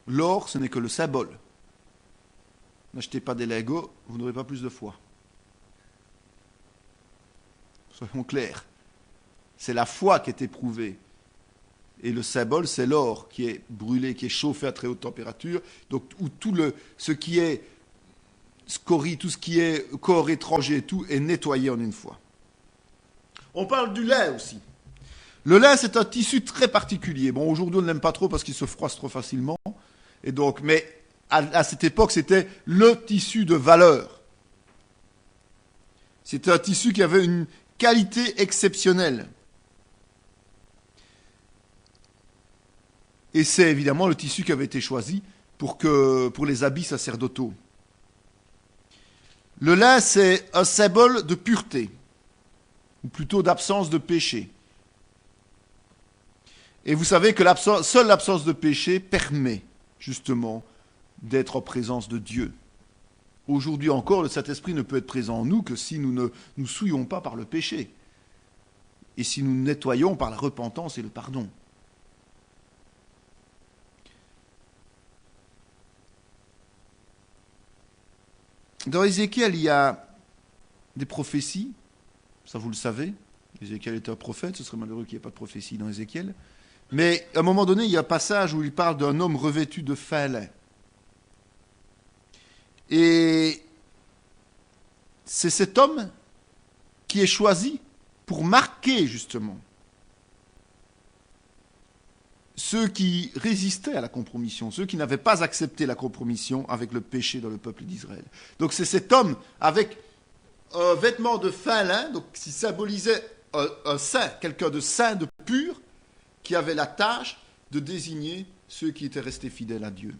L'or, ce n'est que le symbole. N'achetez pas des Legos, vous n'aurez pas plus de foi. Soyons clairs. C'est la foi qui est éprouvée. Et le symbole, c'est l'or qui est brûlé, qui est chauffé à très haute température. Donc, où ce qui est scorie, tout ce qui est corps étranger et tout, est nettoyé en une fois. On parle du lin aussi. Le lin, c'est un tissu très particulier. Bon, aujourd'hui, on ne l'aime pas trop parce qu'il se froisse trop facilement. Et donc, mais à cette époque, c'était le tissu de valeur. C'était un tissu qui avait une qualité exceptionnelle. Et c'est évidemment le tissu qui avait été choisi pour les habits sacerdotaux. Le lin, c'est un symbole de pureté, ou plutôt d'absence de péché. Et vous savez que seule l'absence de péché permet justement d'être en présence de Dieu. Aujourd'hui encore, le Saint-Esprit ne peut être présent en nous que si nous ne nous souillons pas par le péché. Et si nous nous nettoyons par la repentance et le pardon. Dans Ézéchiel, il y a des prophéties, ça vous le savez. Ézéchiel était un prophète, ce serait malheureux qu'il n'y ait pas de prophétie dans Ézéchiel. Mais à un moment donné, il y a un passage où il parle d'un homme revêtu de fin lin. Et c'est cet homme qui est choisi pour marquer justement ceux qui résistaient à la compromission, ceux qui n'avaient pas accepté la compromission avec le péché dans le peuple d'Israël. Donc c'est cet homme avec un vêtement de fin lin, donc qui symbolisait un saint, quelqu'un de saint, de pur, qui avait la tâche de désigner ceux qui étaient restés fidèles à Dieu,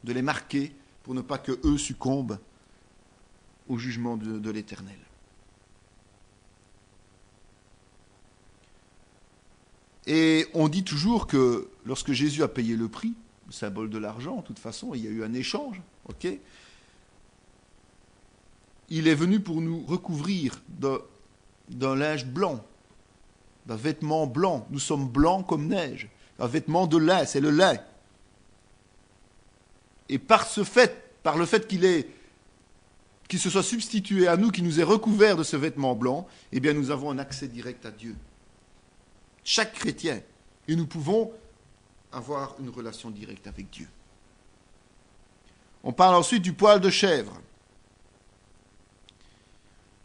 de les marquer pour ne pas qu'eux succombent au jugement de l'Éternel. Et on dit toujours que lorsque Jésus a payé le prix, le symbole de l'argent, de toute façon, il y a eu un échange, ok ? Il est venu pour nous recouvrir d'un linge blanc, d'un vêtement blanc. Nous sommes blancs comme neige. Un vêtement de lin, c'est le lin. Et par le fait qu'il se soit substitué à nous, qu'il nous ait recouvert de ce vêtement blanc, eh bien nous avons un accès direct à Dieu. Chaque chrétien. Et nous pouvons avoir une relation directe avec Dieu. On parle ensuite du poil de chèvre.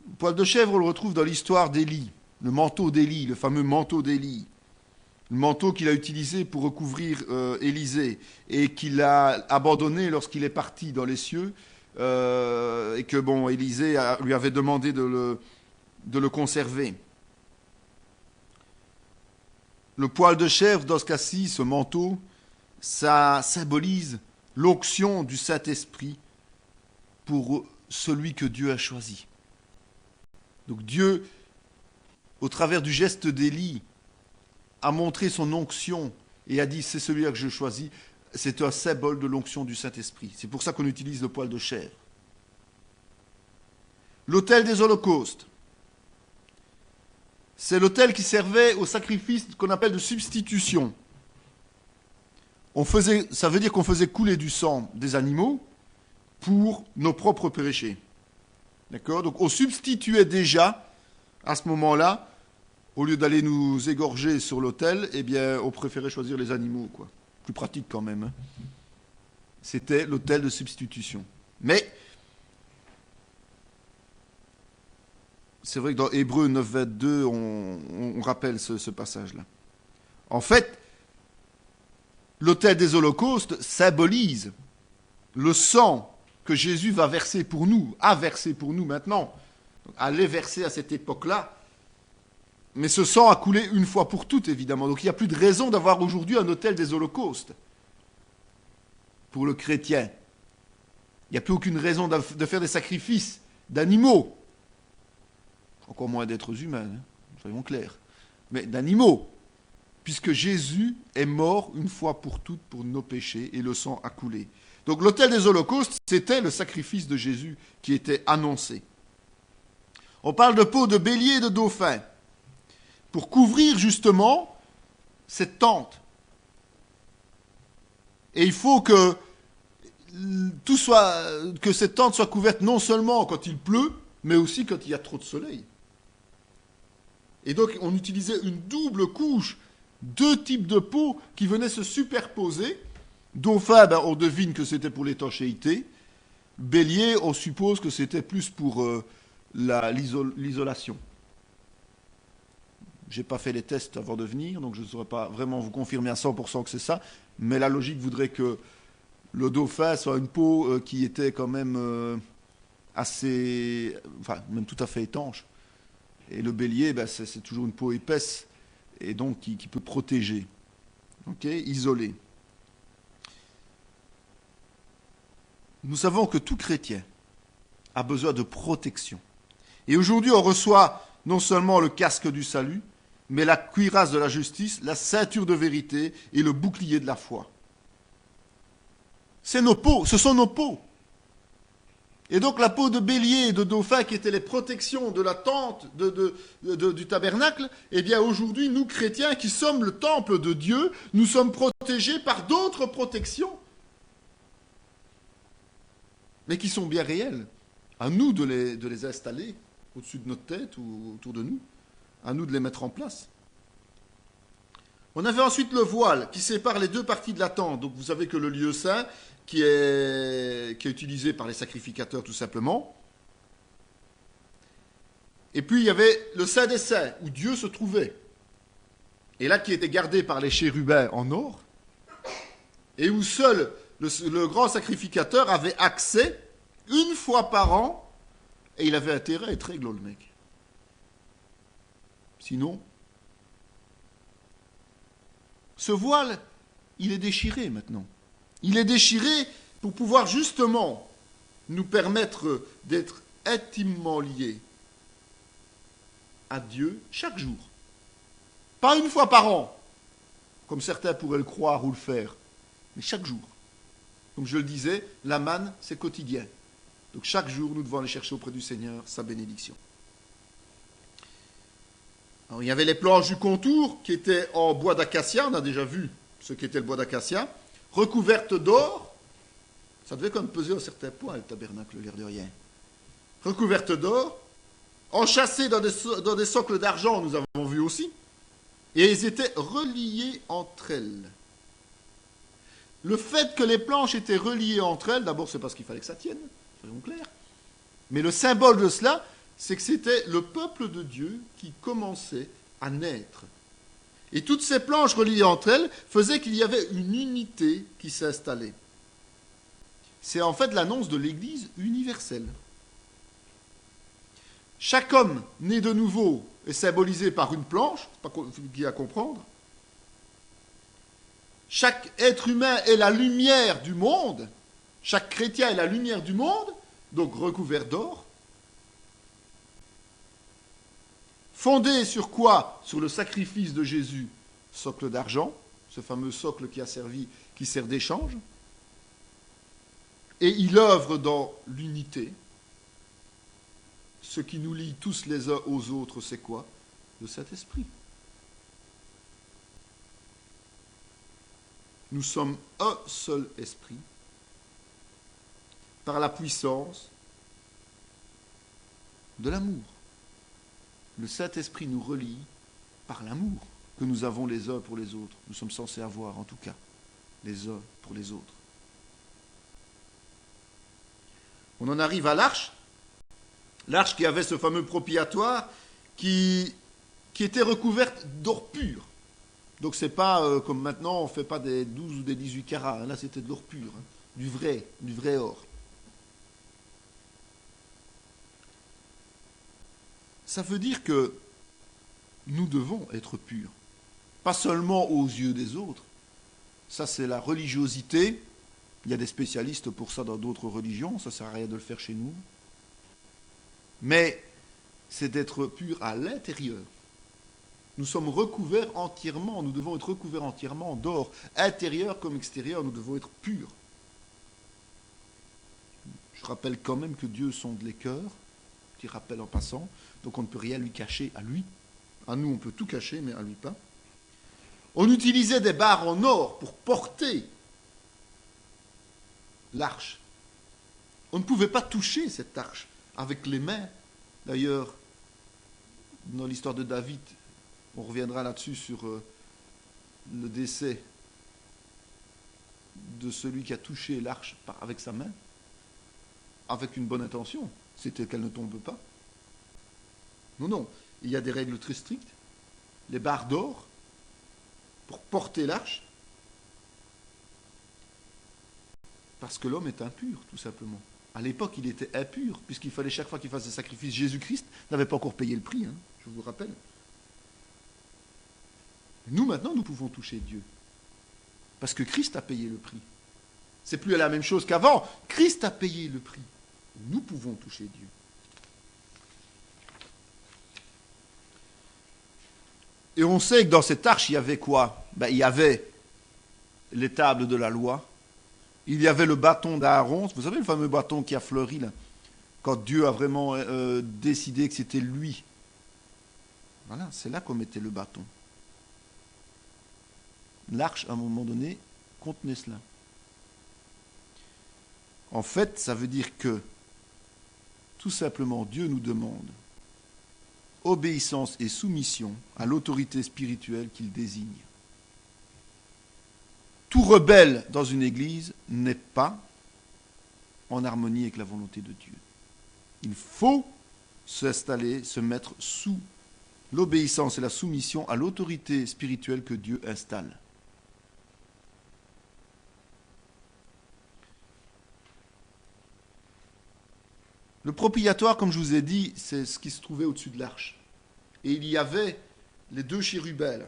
Le poil de chèvre, on le retrouve dans l'histoire d'Élie. Le manteau d'Élie, le fameux manteau d'Élie. Le manteau qu'il a utilisé pour recouvrir Élisée et qu'il a abandonné lorsqu'il est parti dans les cieux et que Élisée lui avait demandé de le conserver. Le poil de chèvre, dans ce cas-ci, ce manteau, ça symbolise l'onction du Saint-Esprit pour celui que Dieu a choisi. Donc Dieu, au travers du geste d'Élie, a montré son onction et a dit c'est celui-là que je choisis. C'est un symbole de l'onction du Saint-Esprit. C'est pour ça qu'on utilise le poil de chèvre. L'autel des holocaustes. C'est l'autel qui servait au sacrifice qu'on appelle de substitution. Ça veut dire qu'on faisait couler du sang des animaux pour nos propres péchés. D'accord ? Donc on substituait déjà, à ce moment-là, au lieu d'aller nous égorger sur l'autel, eh bien, on préférait choisir les animaux, quoi. Plus pratique quand même. Hein. C'était l'autel de substitution. Mais c'est vrai que dans Hébreux 9, 22, on rappelle ce passage-là. En fait, l'autel des holocaustes symbolise le sang que Jésus va verser pour nous, a versé pour nous maintenant. Donc, allait verser à cette époque-là. Mais ce sang a coulé une fois pour toutes, évidemment. Donc il n'y a plus de raison d'avoir aujourd'hui un autel des holocaustes pour le chrétien. Il n'y a plus aucune raison de faire des sacrifices d'animaux. Encore moins d'êtres humains, hein, soyons clairs. Mais d'animaux. Puisque Jésus est mort une fois pour toutes pour nos péchés et le sang a coulé. Donc l'autel des holocaustes, c'était le sacrifice de Jésus qui était annoncé. On parle de peau de bélier et de dauphin pour couvrir justement cette tente. Et il faut que que cette tente soit couverte non seulement quand il pleut, mais aussi quand il y a trop de soleil. Et donc on utilisait une double couche, 2 types de peau qui venaient se superposer. Dauphin, on devine que c'était pour l'étanchéité. Bélier, on suppose que c'était plus pour l'isolation. Je n'ai pas fait les tests avant de venir, donc je ne saurais pas vraiment vous confirmer à 100% que c'est ça, mais la logique voudrait que le dauphin soit une peau qui était quand même assez, enfin même tout à fait étanche. Et le bélier, c'est toujours une peau épaisse, et donc qui peut protéger, isoler. Nous savons que tout chrétien a besoin de protection. Et aujourd'hui, on reçoit non seulement le casque du salut, mais la cuirasse de la justice, la ceinture de vérité et le bouclier de la foi. C'est nos peaux, ce sont nos peaux. Et donc la peau de bélier et de dauphin qui étaient les protections de la tente du tabernacle, eh bien aujourd'hui, nous chrétiens qui sommes le temple de Dieu, nous sommes protégés par d'autres protections, mais qui sont bien réelles. À nous de les installer au-dessus de notre tête ou autour de nous. À nous de les mettre en place. On avait ensuite le voile qui sépare les 2 parties de la tente. Donc vous savez que le lieu saint qui est utilisé par les sacrificateurs tout simplement. Et puis il y avait le Saint des Saints où Dieu se trouvait. Et là qui était gardé par les chérubins en or. Et où seul le grand sacrificateur avait accès une fois par an. Et il avait intérêt à être réglo, le mec. Sinon, ce voile, il est déchiré maintenant. Il est déchiré pour pouvoir justement nous permettre d'être intimement liés à Dieu chaque jour. Pas une fois par an, comme certains pourraient le croire ou le faire, mais chaque jour. Comme je le disais, la manne, c'est quotidien. Donc chaque jour, nous devons aller chercher auprès du Seigneur sa bénédiction. Alors, il y avait les planches du contour qui étaient en bois d'acacia, on a déjà vu ce qu'était le bois d'acacia, recouvertes d'or. Ça devait quand même peser un certain poids, le tabernacle, l'air de rien. Recouvertes d'or, enchâssées dans des socles d'argent, nous avons vu aussi, et elles étaient reliées entre elles. Le fait que les planches étaient reliées entre elles, d'abord c'est parce qu'il fallait que ça tienne, soyons clairs, mais le symbole de cela, c'est que c'était le peuple de Dieu qui commençait à naître. Et toutes ces planches reliées entre elles faisaient qu'il y avait une unité qui s'installait. C'est en fait l'annonce de l'Église universelle. Chaque homme né de nouveau est symbolisé par une planche, c'est pas compliqué à comprendre. Chaque être humain est la lumière du monde. Chaque chrétien est la lumière du monde, donc recouvert d'or. Fondé sur quoi? Sur le sacrifice de Jésus, socle d'argent, ce fameux socle qui sert d'échange. Et il œuvre dans l'unité. Ce qui nous lie tous les uns aux autres, c'est quoi? Le Saint-Esprit. Nous sommes un seul esprit, par la puissance de l'amour. Le Saint-Esprit nous relie par l'amour que nous avons les uns pour les autres. Nous sommes censés avoir, en tout cas, les uns pour les autres. On en arrive à l'arche. L'arche qui avait ce fameux propitiatoire qui était recouverte d'or pur. Donc c'est pas comme maintenant, on ne fait pas des 12 ou des 18 carats. Là, c'était de l'or pur, hein, du vrai or. Ça veut dire que nous devons être purs. Pas seulement aux yeux des autres. Ça, c'est la religiosité. Il y a des spécialistes pour ça dans d'autres religions. Ça ne sert à rien de le faire chez nous. Mais c'est d'être pur à l'intérieur. Nous sommes recouverts entièrement. Nous devons être recouverts entièrement d'or. Intérieur comme extérieur, nous devons être purs. Je rappelle quand même que Dieu sonde les cœurs. Petit rappel en passant. Donc on ne peut rien lui cacher à lui. À nous, on peut tout cacher, mais à lui pas. On utilisait des barres en or pour porter l'arche. On ne pouvait pas toucher cette arche avec les mains. D'ailleurs, dans l'histoire de David, on reviendra là-dessus sur le décès de celui qui a touché l'arche avec sa main, avec une bonne intention. C'était qu'elle ne tombe pas. Non, non. Il y a des règles très strictes. Les barres d'or pour porter l'arche. Parce que l'homme est impur, tout simplement. À l'époque, il était impur, puisqu'il fallait chaque fois qu'il fasse des sacrifices. Jésus-Christ n'avait pas encore payé le prix, hein, je vous rappelle. Nous, maintenant, nous pouvons toucher Dieu. Parce que Christ a payé le prix. C'est plus la même chose qu'avant. Christ a payé le prix. Nous pouvons toucher Dieu. Et on sait que dans cette arche, il y avait quoi? Il y avait les tables de la loi. Il y avait le bâton d'Aaron. Vous savez le fameux bâton qui a fleuri, là, quand Dieu a vraiment décidé que c'était lui. Voilà, c'est là qu'on mettait le bâton. L'arche, à un moment donné, contenait cela. En fait, ça veut dire que, tout simplement, Dieu nous demande obéissance et soumission à l'autorité spirituelle qu'il désigne. Tout rebelle dans une église n'est pas en harmonie avec la volonté de Dieu. Il faut s'installer, se mettre sous l'obéissance et la soumission à l'autorité spirituelle que Dieu installe. Le propitiatoire, comme je vous ai dit, c'est ce qui se trouvait au-dessus de l'arche. Et il y avait les deux chérubins.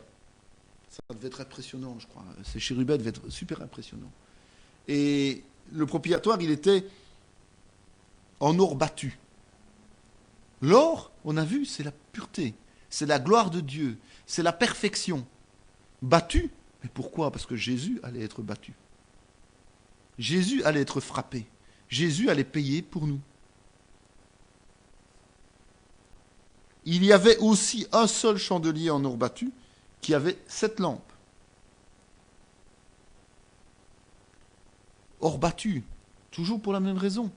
Ça devait être impressionnant, je crois. Ces chérubins devaient être super impressionnants. Et le propitiatoire, il était en or battu. L'or, on a vu, c'est la pureté, c'est la gloire de Dieu, c'est la perfection. Battu, mais pourquoi? Parce que Jésus allait être battu. Jésus allait être frappé. Jésus allait payer pour nous. Il y avait aussi un seul chandelier en or battu qui avait 7 lampes. Or battu, toujours pour la même raison.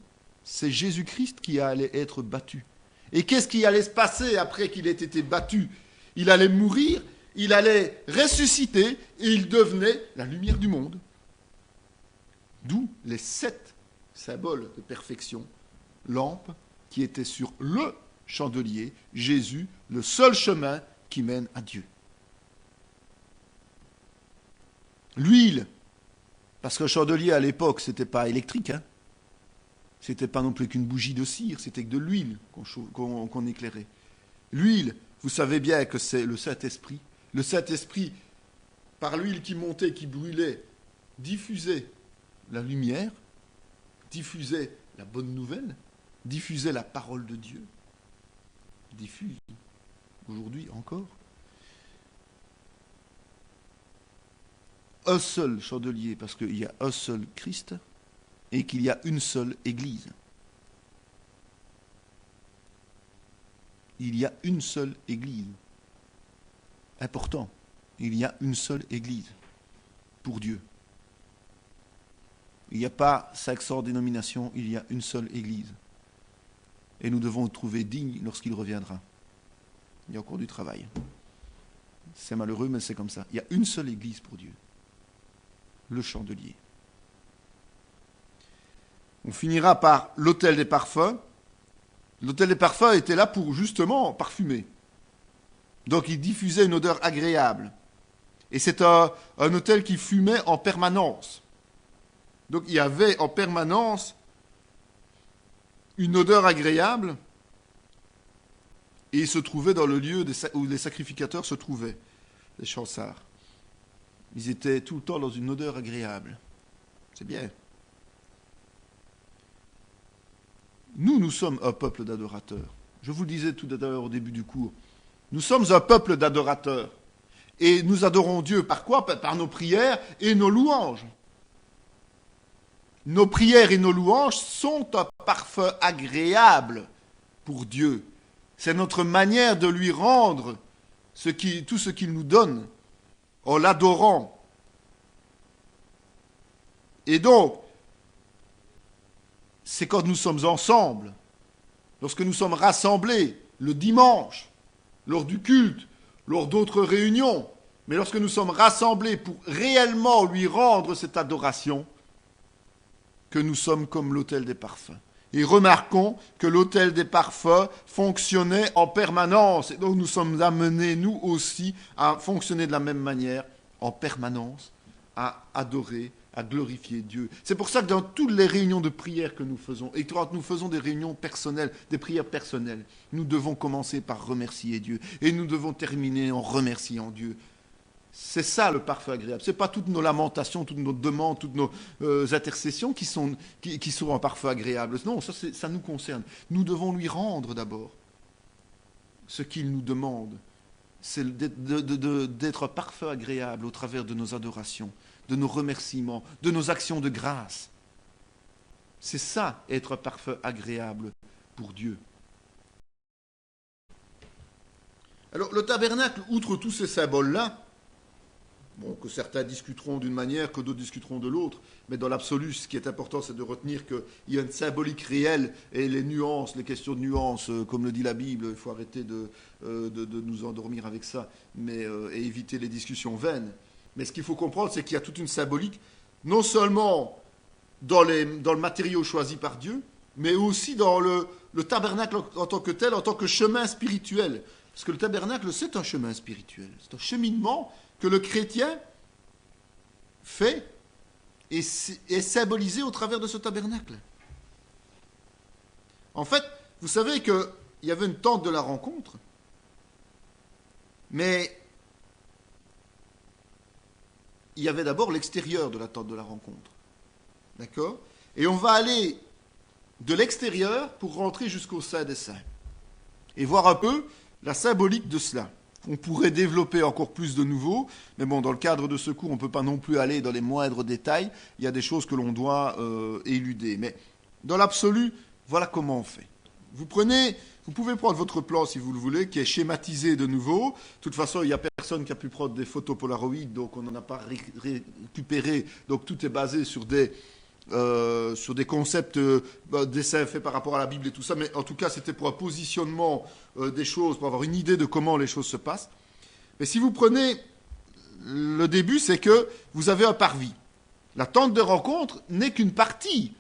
C'est Jésus-Christ qui allait être battu. Et qu'est-ce qui allait se passer après qu'il ait été battu? Il allait mourir, il allait ressusciter et il devenait la lumière du monde. D'où les 7 symboles de perfection, lampes qui étaient sur le chandelier, Jésus, le seul chemin qui mène à Dieu. L'huile, parce que le chandelier à l'époque, c'était pas électrique, hein. C'était pas non plus qu'une bougie de cire, c'était que de l'huile qu'on éclairait. L'huile, vous savez bien que c'est le Saint-Esprit. Le Saint-Esprit, par l'huile qui montait, qui brûlait, diffusait la lumière, diffusait la bonne nouvelle, diffusait la parole de Dieu. Diffuse aujourd'hui encore. Un seul chandelier, parce qu'il y a un seul Christ et qu'il y a une seule Église. Il y a une seule Église. Important. Il y a une seule Église pour Dieu. Il n'y a pas 500 dénominations, il y a une seule Église. Et nous devons le trouver digne lorsqu'il reviendra. Il y a encore du travail. C'est malheureux, mais c'est comme ça. Il y a une seule Église pour Dieu. Le chandelier. On finira par l'autel des parfums. L'autel des parfums était là pour justement parfumer. Donc il diffusait une odeur agréable. Et c'est un autel qui fumait en permanence. Donc il y avait en permanence une odeur agréable. Et ils se trouvaient dans le lieu où les sacrificateurs se trouvaient, les chansards. Ils étaient tout le temps dans une odeur agréable. C'est bien. Nous sommes un peuple d'adorateurs. Je vous le disais tout à l'heure au début du cours. Nous sommes un peuple d'adorateurs. Et nous adorons Dieu par quoi? Par nos prières et nos louanges. Nos prières et nos louanges sont un parfum agréable pour Dieu. C'est notre manière de lui rendre tout ce qu'il nous donne en l'adorant. Et donc, c'est quand nous sommes ensemble, lorsque nous sommes rassemblés le dimanche, lors du culte, lors d'autres réunions, mais lorsque nous sommes rassemblés pour réellement lui rendre cette adoration, que nous sommes comme l'autel des parfums. Et remarquons que l'autel des parfums fonctionnait en permanence. Et donc nous sommes amenés, nous aussi, à fonctionner de la même manière, en permanence, à adorer, à glorifier Dieu. C'est pour ça que dans toutes les réunions de prière que nous faisons, et quand nous faisons des réunions personnelles, des prières personnelles, nous devons commencer par remercier Dieu. Et nous devons terminer en remerciant Dieu. C'est ça le parfum agréable. Ce n'est pas toutes nos lamentations, toutes nos demandes, toutes nos intercessions qui sont un parfum agréable. Non, ça nous concerne. Nous devons lui rendre d'abord ce qu'il nous demande. C'est d'être un parfum agréable au travers de nos adorations, de nos remerciements, de nos actions de grâce. C'est ça, être un parfum agréable pour Dieu. Alors, le tabernacle, outre tous ces symboles-là, bon, que certains discuteront d'une manière, que d'autres discuteront de l'autre, mais dans l'absolu, ce qui est important, c'est de retenir qu'il y a une symbolique réelle et les nuances, les questions de nuances, comme le dit la Bible, il faut arrêter de nous endormir avec ça, et éviter les discussions vaines. Mais ce qu'il faut comprendre, c'est qu'il y a toute une symbolique, non seulement dans le matériau choisi par Dieu, mais aussi dans le tabernacle en tant que tel, en tant que chemin spirituel. Parce que le tabernacle, c'est un chemin spirituel, c'est un cheminement que le chrétien fait et est symbolisé au travers de ce tabernacle. En fait, vous savez qu'il y avait une tente de la rencontre, mais il y avait d'abord l'extérieur de la tente de la rencontre. D'accord? Et on va aller de l'extérieur pour rentrer jusqu'au sein des saints. Et voir un peu la symbolique de cela. On pourrait développer encore plus de nouveau, mais bon, dans le cadre de ce cours, on ne peut pas non plus aller dans les moindres détails. Il y a des choses que l'on doit éluder. Mais dans l'absolu, voilà comment on fait. Vous pouvez prendre votre plan si vous le voulez, qui est schématisé de nouveau. De toute façon, il n'y a personne qui a pu prendre des photos Polaroid, donc on n'en a pas récupéré. Donc tout est basé sur des concepts, dessins faits par rapport à la Bible et tout ça, mais en tout cas c'était pour un positionnement des choses, pour avoir une idée de comment les choses se passent. Mais si vous prenez le début, c'est que vous avez un parvis. La tente de rencontre n'est qu'une partie.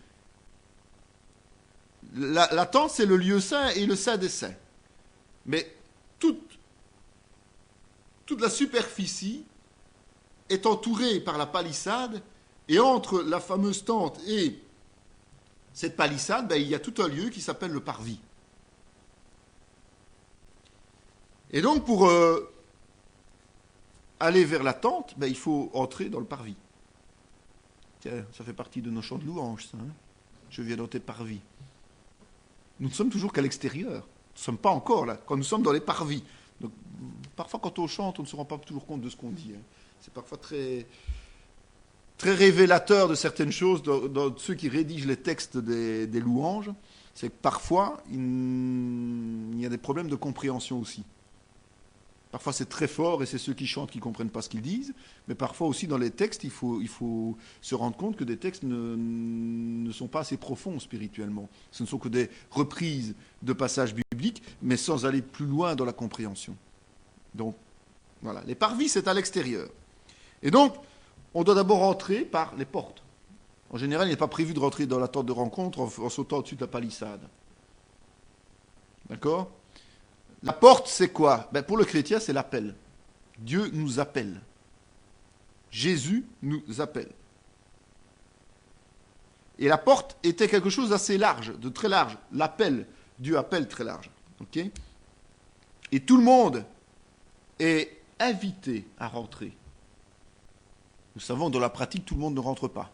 La tente, c'est le lieu saint et le saint des saints. Mais toute la superficie est entourée par la palissade. Et entre la fameuse tente et cette palissade, il y a tout un lieu qui s'appelle le parvis. Et donc, pour aller vers la tente, il faut entrer dans le parvis. Tiens, ça fait partie de nos chants de louange, ça. Hein. Je viens dans tes parvis. Nous ne sommes toujours qu'à l'extérieur. Nous ne sommes pas encore là, quand nous sommes dans les parvis. Donc, parfois, quand on chante, on ne se rend pas toujours compte de ce qu'on dit. Hein. C'est parfois très révélateur de certaines choses dans ceux qui rédigent les textes des louanges, c'est que parfois, il y a des problèmes de compréhension aussi. Parfois, c'est très fort et c'est ceux qui chantent qui ne comprennent pas ce qu'ils disent, mais parfois aussi dans les textes, il faut se rendre compte que des textes ne sont pas assez profonds spirituellement. Ce ne sont que des reprises de passages bibliques, mais sans aller plus loin dans la compréhension. Donc, voilà. Les parvis, c'est à l'extérieur. Et donc, on doit d'abord rentrer par les portes. En général, il n'est pas prévu de rentrer dans la tente de rencontre en sautant au-dessus de la palissade. D'accord? La porte, c'est quoi? Pour le chrétien, c'est l'appel. Dieu nous appelle. Jésus nous appelle. Et la porte était quelque chose d'assez large, de très large. L'appel, Dieu appelle très large. Okay? Et tout le monde est invité à rentrer. Nous savons que dans la pratique, tout le monde ne rentre pas.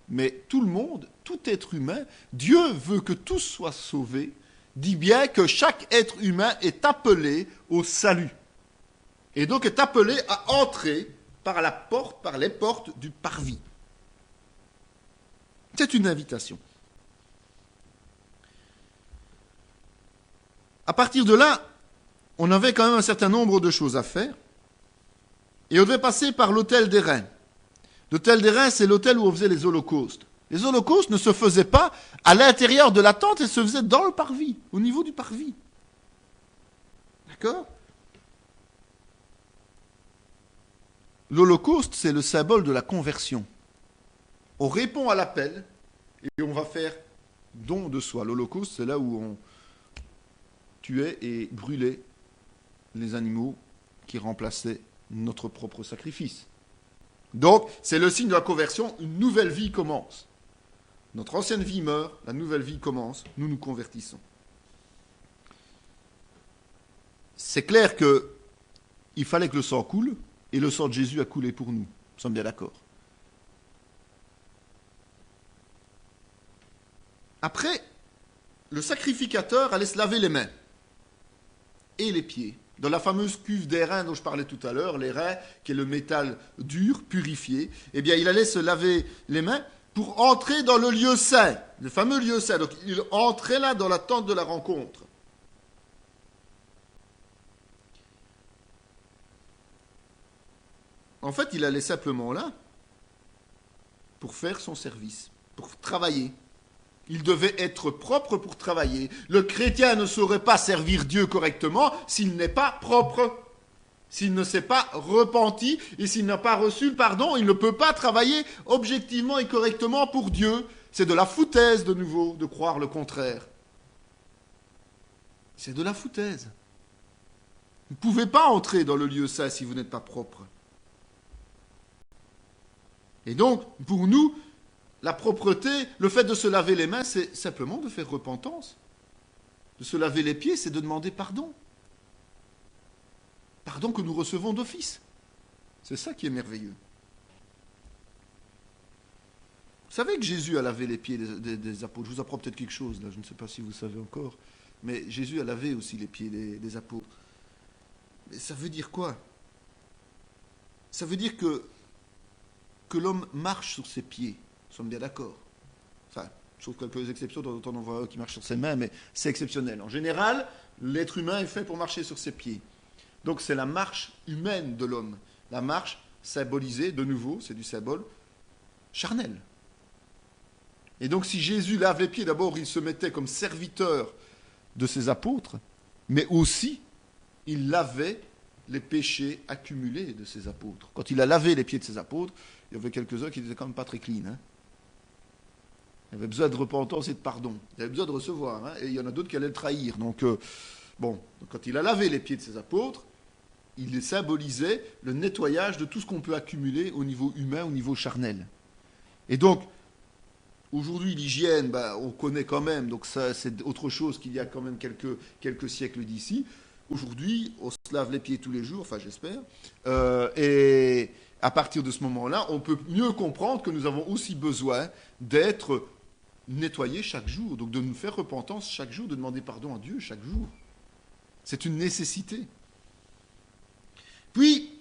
Mais tout le monde, tout être humain, Dieu veut que tous soient sauvés, dit bien que chaque être humain est appelé au salut. Et donc est appelé à entrer par la porte, par les portes du parvis. C'est une invitation. À partir de là, on avait quand même un certain nombre de choses à faire. Et on devait passer par l'autel des reins. L'autel des reins, c'est l'autel où on faisait les holocaustes. Les holocaustes ne se faisaient pas à l'intérieur de la tente, ils se faisaient dans le parvis, au niveau du parvis. D'accord ? L'holocauste, c'est le symbole de la conversion. On répond à l'appel et on va faire don de soi. L'holocauste, c'est là où on tuait et brûlait les animaux qui remplaçaient notre propre sacrifice. Donc, c'est le signe de la conversion, une nouvelle vie commence. Notre ancienne vie meurt, la nouvelle vie commence, nous nous convertissons. C'est clair qu'il fallait que le sang coule, et le sang de Jésus a coulé pour nous. Nous sommes bien d'accord. Après, le sacrificateur allait se laver les mains et les pieds. Dans la fameuse cuve des reins dont je parlais tout à l'heure, les reins, qui est le métal dur, purifié, eh bien, il allait se laver les mains pour entrer dans le lieu saint, le fameux lieu saint. Donc, il entrait là dans la tente de la rencontre. En fait, il allait simplement là pour faire son service, pour travailler. Il devait être propre pour travailler. Le chrétien ne saurait pas servir Dieu correctement s'il n'est pas propre, s'il ne s'est pas repenti et s'il n'a pas reçu le pardon. Il ne peut pas travailler objectivement et correctement pour Dieu. C'est de la foutaise, de nouveau, de croire le contraire. C'est de la foutaise. Vous ne pouvez pas entrer dans le lieu saint si vous n'êtes pas propre. Et donc, pour nous, la propreté, le fait de se laver les mains, c'est simplement de faire repentance. De se laver les pieds, c'est de demander pardon. Pardon que nous recevons d'office. C'est ça qui est merveilleux. Vous savez que Jésus a lavé les pieds des apôtres. Je vous apprends peut-être quelque chose, là, je ne sais pas si vous savez encore. Mais Jésus a lavé aussi les pieds des apôtres. Mais ça veut dire quoi? Ça veut dire que l'homme marche sur ses pieds. Nous sommes bien d'accord. Enfin, sauf quelques exceptions, de temps en temps on voit un qui marche sur ses mains, mais c'est exceptionnel. En général, l'être humain est fait pour marcher sur ses pieds. Donc c'est la marche humaine de l'homme. La marche symbolisée, de nouveau, c'est du symbole charnel. Et donc si Jésus lave les pieds, d'abord il se mettait comme serviteur de ses apôtres, mais aussi il lavait les péchés accumulés de ses apôtres. Quand il a lavé les pieds de ses apôtres, il y avait quelques-uns qui n'étaient quand même pas très clean. Il y avait besoin de repentance et de pardon. Il y avait besoin de recevoir. Et il y en a d'autres qui allaient le trahir. Donc, quand il a lavé les pieds de ses apôtres, il symbolisait le nettoyage de tout ce qu'on peut accumuler au niveau humain, au niveau charnel. Et donc, aujourd'hui, l'hygiène, on connaît quand même. Donc ça, c'est autre chose qu'il y a quand même quelques siècles d'ici. Aujourd'hui, on se lave les pieds tous les jours, enfin j'espère. Et à partir de ce moment-là, on peut mieux comprendre que nous avons aussi besoin d'être nettoyés chaque jour, donc de nous faire repentance chaque jour, de demander pardon à Dieu chaque jour. C'est une nécessité. Puis,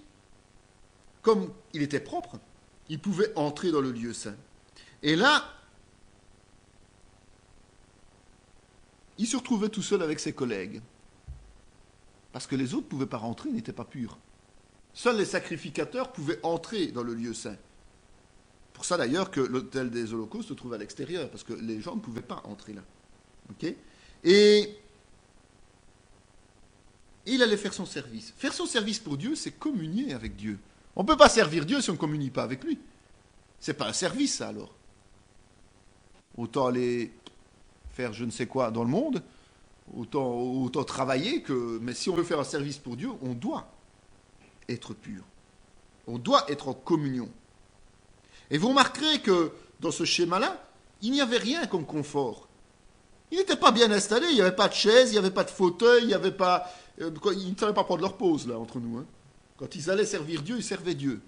comme il était propre, il pouvait entrer dans le lieu saint. Et là, il se retrouvait tout seul avec ses collègues. Parce que les autres ne pouvaient pas rentrer, ils n'étaient pas purs. Seuls les sacrificateurs pouvaient entrer dans le lieu saint. Pour ça d'ailleurs que l'autel des holocaustes se trouve à l'extérieur, parce que les gens ne pouvaient pas entrer là. Okay? Et il allait faire son service. Faire son service pour Dieu, c'est communier avec Dieu. On ne peut pas servir Dieu si on ne communie pas avec lui. Ce n'est pas un service, ça, alors. Autant aller faire je ne sais quoi dans le monde, autant travailler que... Mais si on veut faire un service pour Dieu, on doit être pur. On doit être en communion. Et vous remarquerez que dans ce schéma-là, il n'y avait rien comme confort. Ils n'étaient pas bien installés, il n'y avait pas de chaise, il n'y avait pas de fauteuil, il n'y avait pas... ils ne savaient pas prendre leur pause, là, entre nous. Hein. Quand ils allaient servir Dieu, ils servaient Dieu.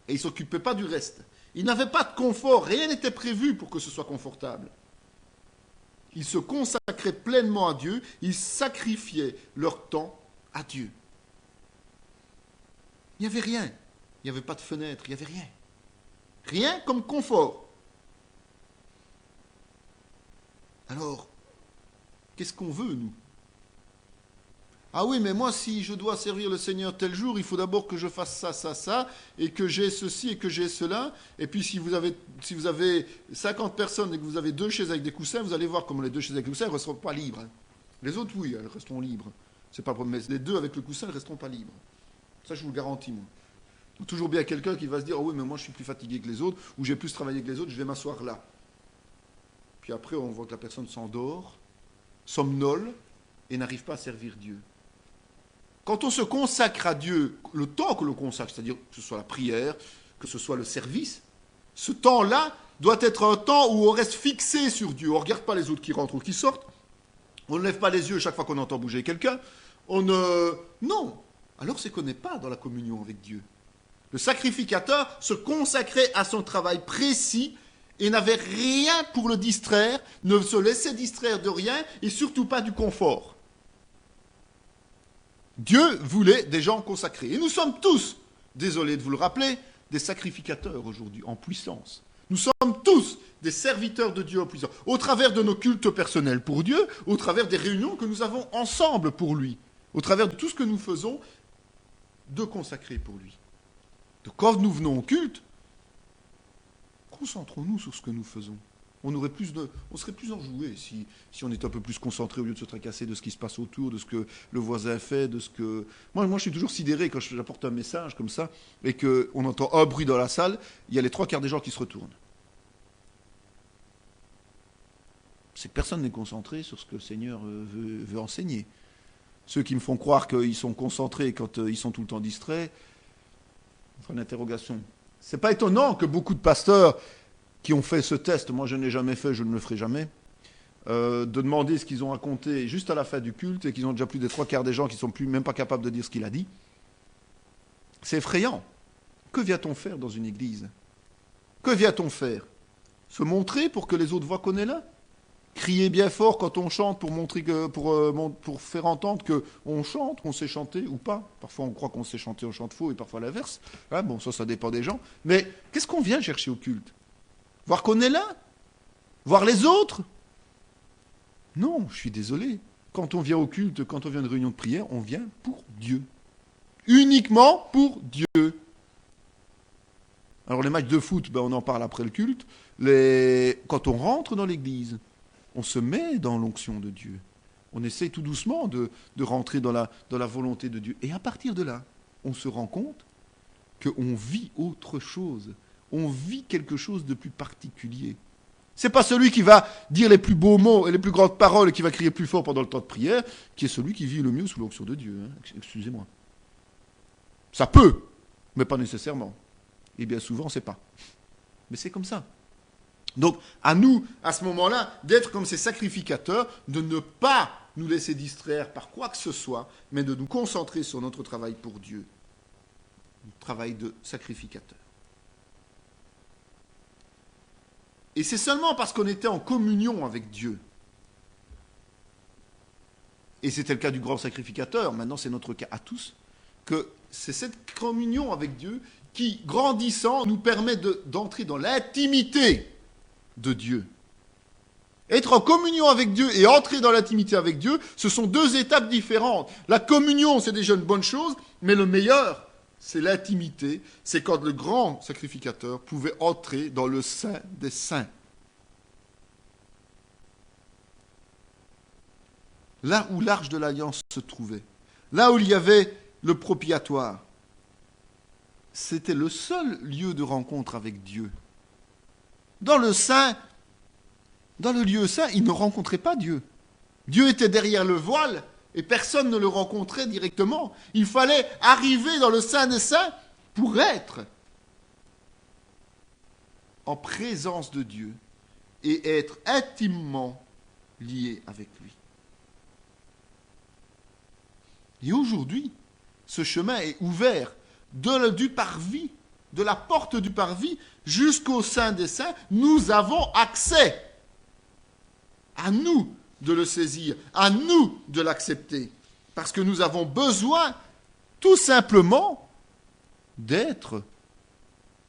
Et ils ne s'occupaient pas du reste. Ils n'avaient pas de confort, rien n'était prévu pour que ce soit confortable. Ils se consacraient pleinement à Dieu, ils sacrifiaient leur temps à Dieu. Il n'y avait rien. Il n'y avait pas de fenêtre, il n'y avait rien. Rien comme confort. Alors, qu'est-ce qu'on veut, nous? Ah oui, mais moi, si je dois servir le Seigneur tel jour, il faut d'abord que je fasse ça, ça, ça, et que j'ai ceci et que j'ai cela. Et puis, si vous avez 50 personnes et que vous avez 2 chaises avec des coussins, vous allez voir comment les 2 chaises avec des coussins ne resteront pas libres. Hein. Les autres, oui, elles resteront libres. C'est pas le problème. Mais les 2 avec le coussin, elles ne resteront pas libres. Ça, je vous le garantis, moi. Il y a toujours bien quelqu'un qui va se dire, oh oui, mais moi, je suis plus fatigué que les autres, ou j'ai plus travaillé que les autres, je vais m'asseoir là. Puis après, on voit que la personne s'endort, somnole, et n'arrive pas à servir Dieu. Quand on se consacre à Dieu, le temps que l'on consacre, c'est-à-dire que ce soit la prière, que ce soit le service, ce temps-là doit être un temps où on reste fixé sur Dieu. On ne regarde pas les autres qui rentrent ou qui sortent. On ne lève pas les yeux chaque fois qu'on entend bouger quelqu'un. Non. Alors c'est qu'on n'est pas dans la communion avec Dieu. Le sacrificateur se consacrait à son travail précis et n'avait rien pour le distraire, ne se laissait distraire de rien et surtout pas du confort. Dieu voulait des gens consacrés. Et nous sommes tous, désolé de vous le rappeler, des sacrificateurs aujourd'hui, en puissance. Nous sommes tous des serviteurs de Dieu en puissance, au travers de nos cultes personnels pour Dieu, au travers des réunions que nous avons ensemble pour lui, au travers de tout ce que nous faisons, de consacrer pour lui. Donc quand nous venons au culte, concentrons-nous sur ce que nous faisons. On serait plus enjoué si on était un peu plus concentré au lieu de se tracasser de ce qui se passe autour, de ce que le voisin fait, de ce que... Moi, je suis toujours sidéré quand j'apporte un message comme ça et qu'on entend un bruit dans la salle, il y a les 3/4 des gens qui se retournent. C'est que personne n'est concentré sur ce que le Seigneur veut enseigner. Ceux qui me font croire qu'ils sont concentrés quand ils sont tout le temps distraits, enfin une interrogation. C'est pas étonnant que beaucoup de pasteurs qui ont fait ce test, moi je ne l'ai jamais fait, je ne le ferai jamais, de demander ce qu'ils ont raconté juste à la fin du culte et qu'ils ont déjà plus des 3/4 des gens qui ne sont même pas capables de dire ce qu'il a dit. C'est effrayant. Que vient-on faire dans une église? Que vient-on faire? Se montrer pour que les autres voient qu'on est là? Crier bien fort quand on chante pour montrer pour faire entendre qu'on chante, qu'on sait chanter ou pas. Parfois on croit qu'on sait chanter, on chante faux et parfois l'inverse. Hein, bon, ça dépend des gens. Mais qu'est-ce qu'on vient chercher au culte? Voir qu'on est là? Voir les autres? Non, je suis désolé. Quand on vient au culte, quand on vient à une réunion de prière, on vient pour Dieu. Uniquement pour Dieu. Alors les matchs de foot, on en parle après le culte. Quand on rentre dans l'église, on se met dans l'onction de Dieu. On essaie tout doucement de rentrer dans la volonté de Dieu. Et à partir de là, on se rend compte qu'on vit autre chose. On vit quelque chose de plus particulier. C'est pas celui qui va dire les plus beaux mots et les plus grandes paroles et qui va crier plus fort pendant le temps de prière, qui est celui qui vit le mieux sous l'onction de Dieu. Hein. Excusez-moi. Ça peut, mais pas nécessairement. Et bien souvent, c'est pas. Mais c'est comme ça. Donc, à nous, à ce moment-là, d'être comme ces sacrificateurs, de ne pas nous laisser distraire par quoi que ce soit, mais de nous concentrer sur notre travail pour Dieu. Le travail de sacrificateur. Et c'est seulement parce qu'on était en communion avec Dieu. Et c'était le cas du grand sacrificateur, maintenant c'est notre cas à tous, que c'est cette communion avec Dieu qui, grandissant, nous permet d'entrer dans l'intimité de Dieu. Être en communion avec Dieu et entrer dans l'intimité avec Dieu, ce sont 2 étapes différentes. La communion, c'est déjà une bonne chose, mais le meilleur, c'est l'intimité. C'est quand le grand sacrificateur pouvait entrer dans le saint des saints. Là où l'arche de l'alliance se trouvait, là où il y avait le propiatoire, c'était le seul lieu de rencontre avec Dieu. Dans le lieu saint, il ne rencontrait pas Dieu. Dieu était derrière le voile et personne ne le rencontrait directement. Il fallait arriver dans le Saint des Saints pour être en présence de Dieu et être intimement liés avec lui. Et aujourd'hui, ce chemin est ouvert du parvis, de la porte du parvis jusqu'au Saint des Saints. Nous avons accès. À nous de le saisir, à nous de l'accepter. Parce que nous avons besoin tout simplement d'être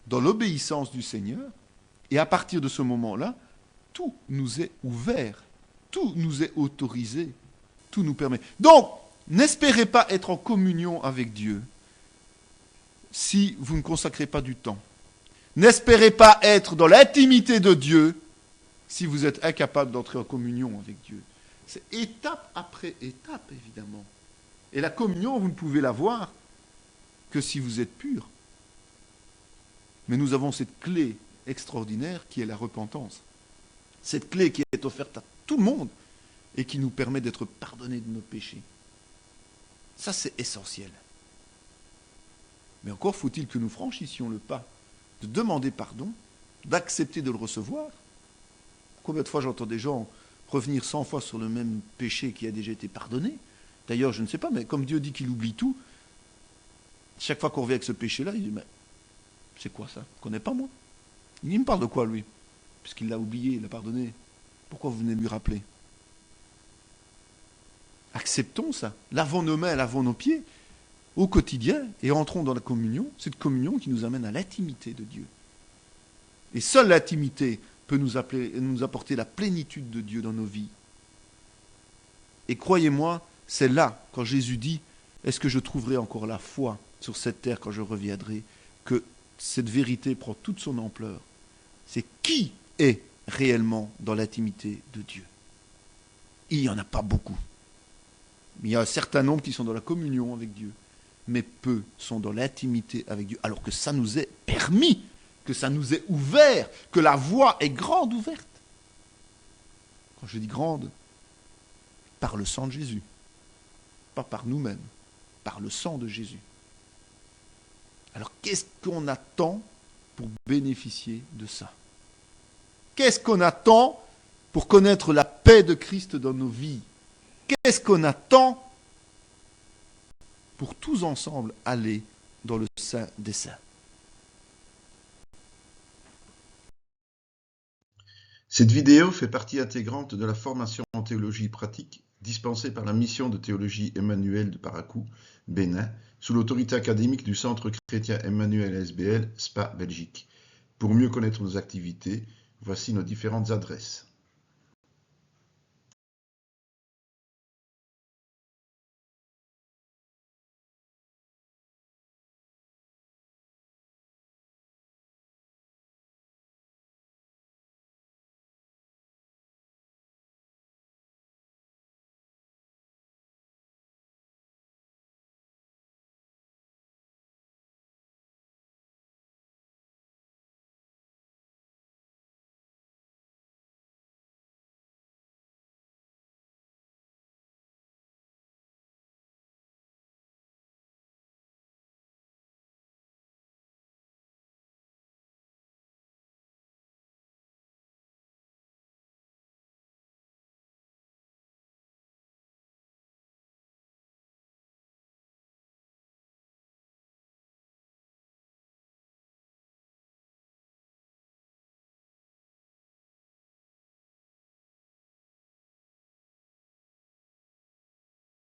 dans l'obéissance du Seigneur. Et à partir de ce moment-là, tout nous est ouvert, tout nous est autorisé, tout nous permet. Donc, n'espérez pas être en communion avec Dieu si vous ne consacrez pas du temps. N'espérez pas être dans l'intimité de Dieu si vous êtes incapable d'entrer en communion avec Dieu. C'est étape après étape, évidemment. Et la communion, vous ne pouvez l'avoir que si vous êtes pur. Mais nous avons cette clé extraordinaire qui est la repentance. Cette clé qui est offerte à tout le monde et qui nous permet d'être pardonnés de nos péchés. Ça, c'est essentiel. Mais encore faut-il que nous franchissions le pas de demander pardon, d'accepter de le recevoir. Combien de fois j'entends des gens revenir 100 fois sur le même péché qui a déjà été pardonné? D'ailleurs, je ne sais pas, mais comme Dieu dit qu'il oublie tout, chaque fois qu'on revient avec ce péché-là, il dit, mais c'est quoi ça? Je ne connais pas moi. Il me parle de quoi, lui? Puisqu'il l'a oublié, il l'a pardonné. Pourquoi vous venez lui rappeler? Acceptons ça. Lavons nos mains, lavons nos pieds au quotidien et entrons dans la communion. Cette communion qui nous amène à l'intimité de Dieu. Et seule l'intimité peut nous apporter la plénitude de Dieu dans nos vies. Et croyez-moi, c'est là, quand Jésus dit « Est-ce que je trouverai encore la foi sur cette terre quand je reviendrai ?» que cette vérité prend toute son ampleur. C'est qui est réellement dans l'intimité de Dieu. Il n'y en a pas beaucoup. Il y a un certain nombre qui sont dans la communion avec Dieu, mais peu sont dans l'intimité avec Dieu, alors que ça nous est permis, que ça nous est ouvert, que la voie est grande ouverte. Quand je dis grande, par le sang de Jésus, pas par nous-mêmes, par le sang de Jésus. Alors qu'est-ce qu'on attend pour bénéficier de ça? Qu'est-ce qu'on attend pour connaître la paix de Christ dans nos vies? Qu'est-ce qu'on attend pour tous ensemble aller dans le Saint des Saints? Cette vidéo fait partie intégrante de la formation en théologie pratique dispensée par la mission de théologie Emmanuel de Parakou, Bénin, sous l'autorité académique du Centre chrétien Emmanuel SBL, Spa, Belgique. Pour mieux connaître nos activités, voici nos différentes adresses.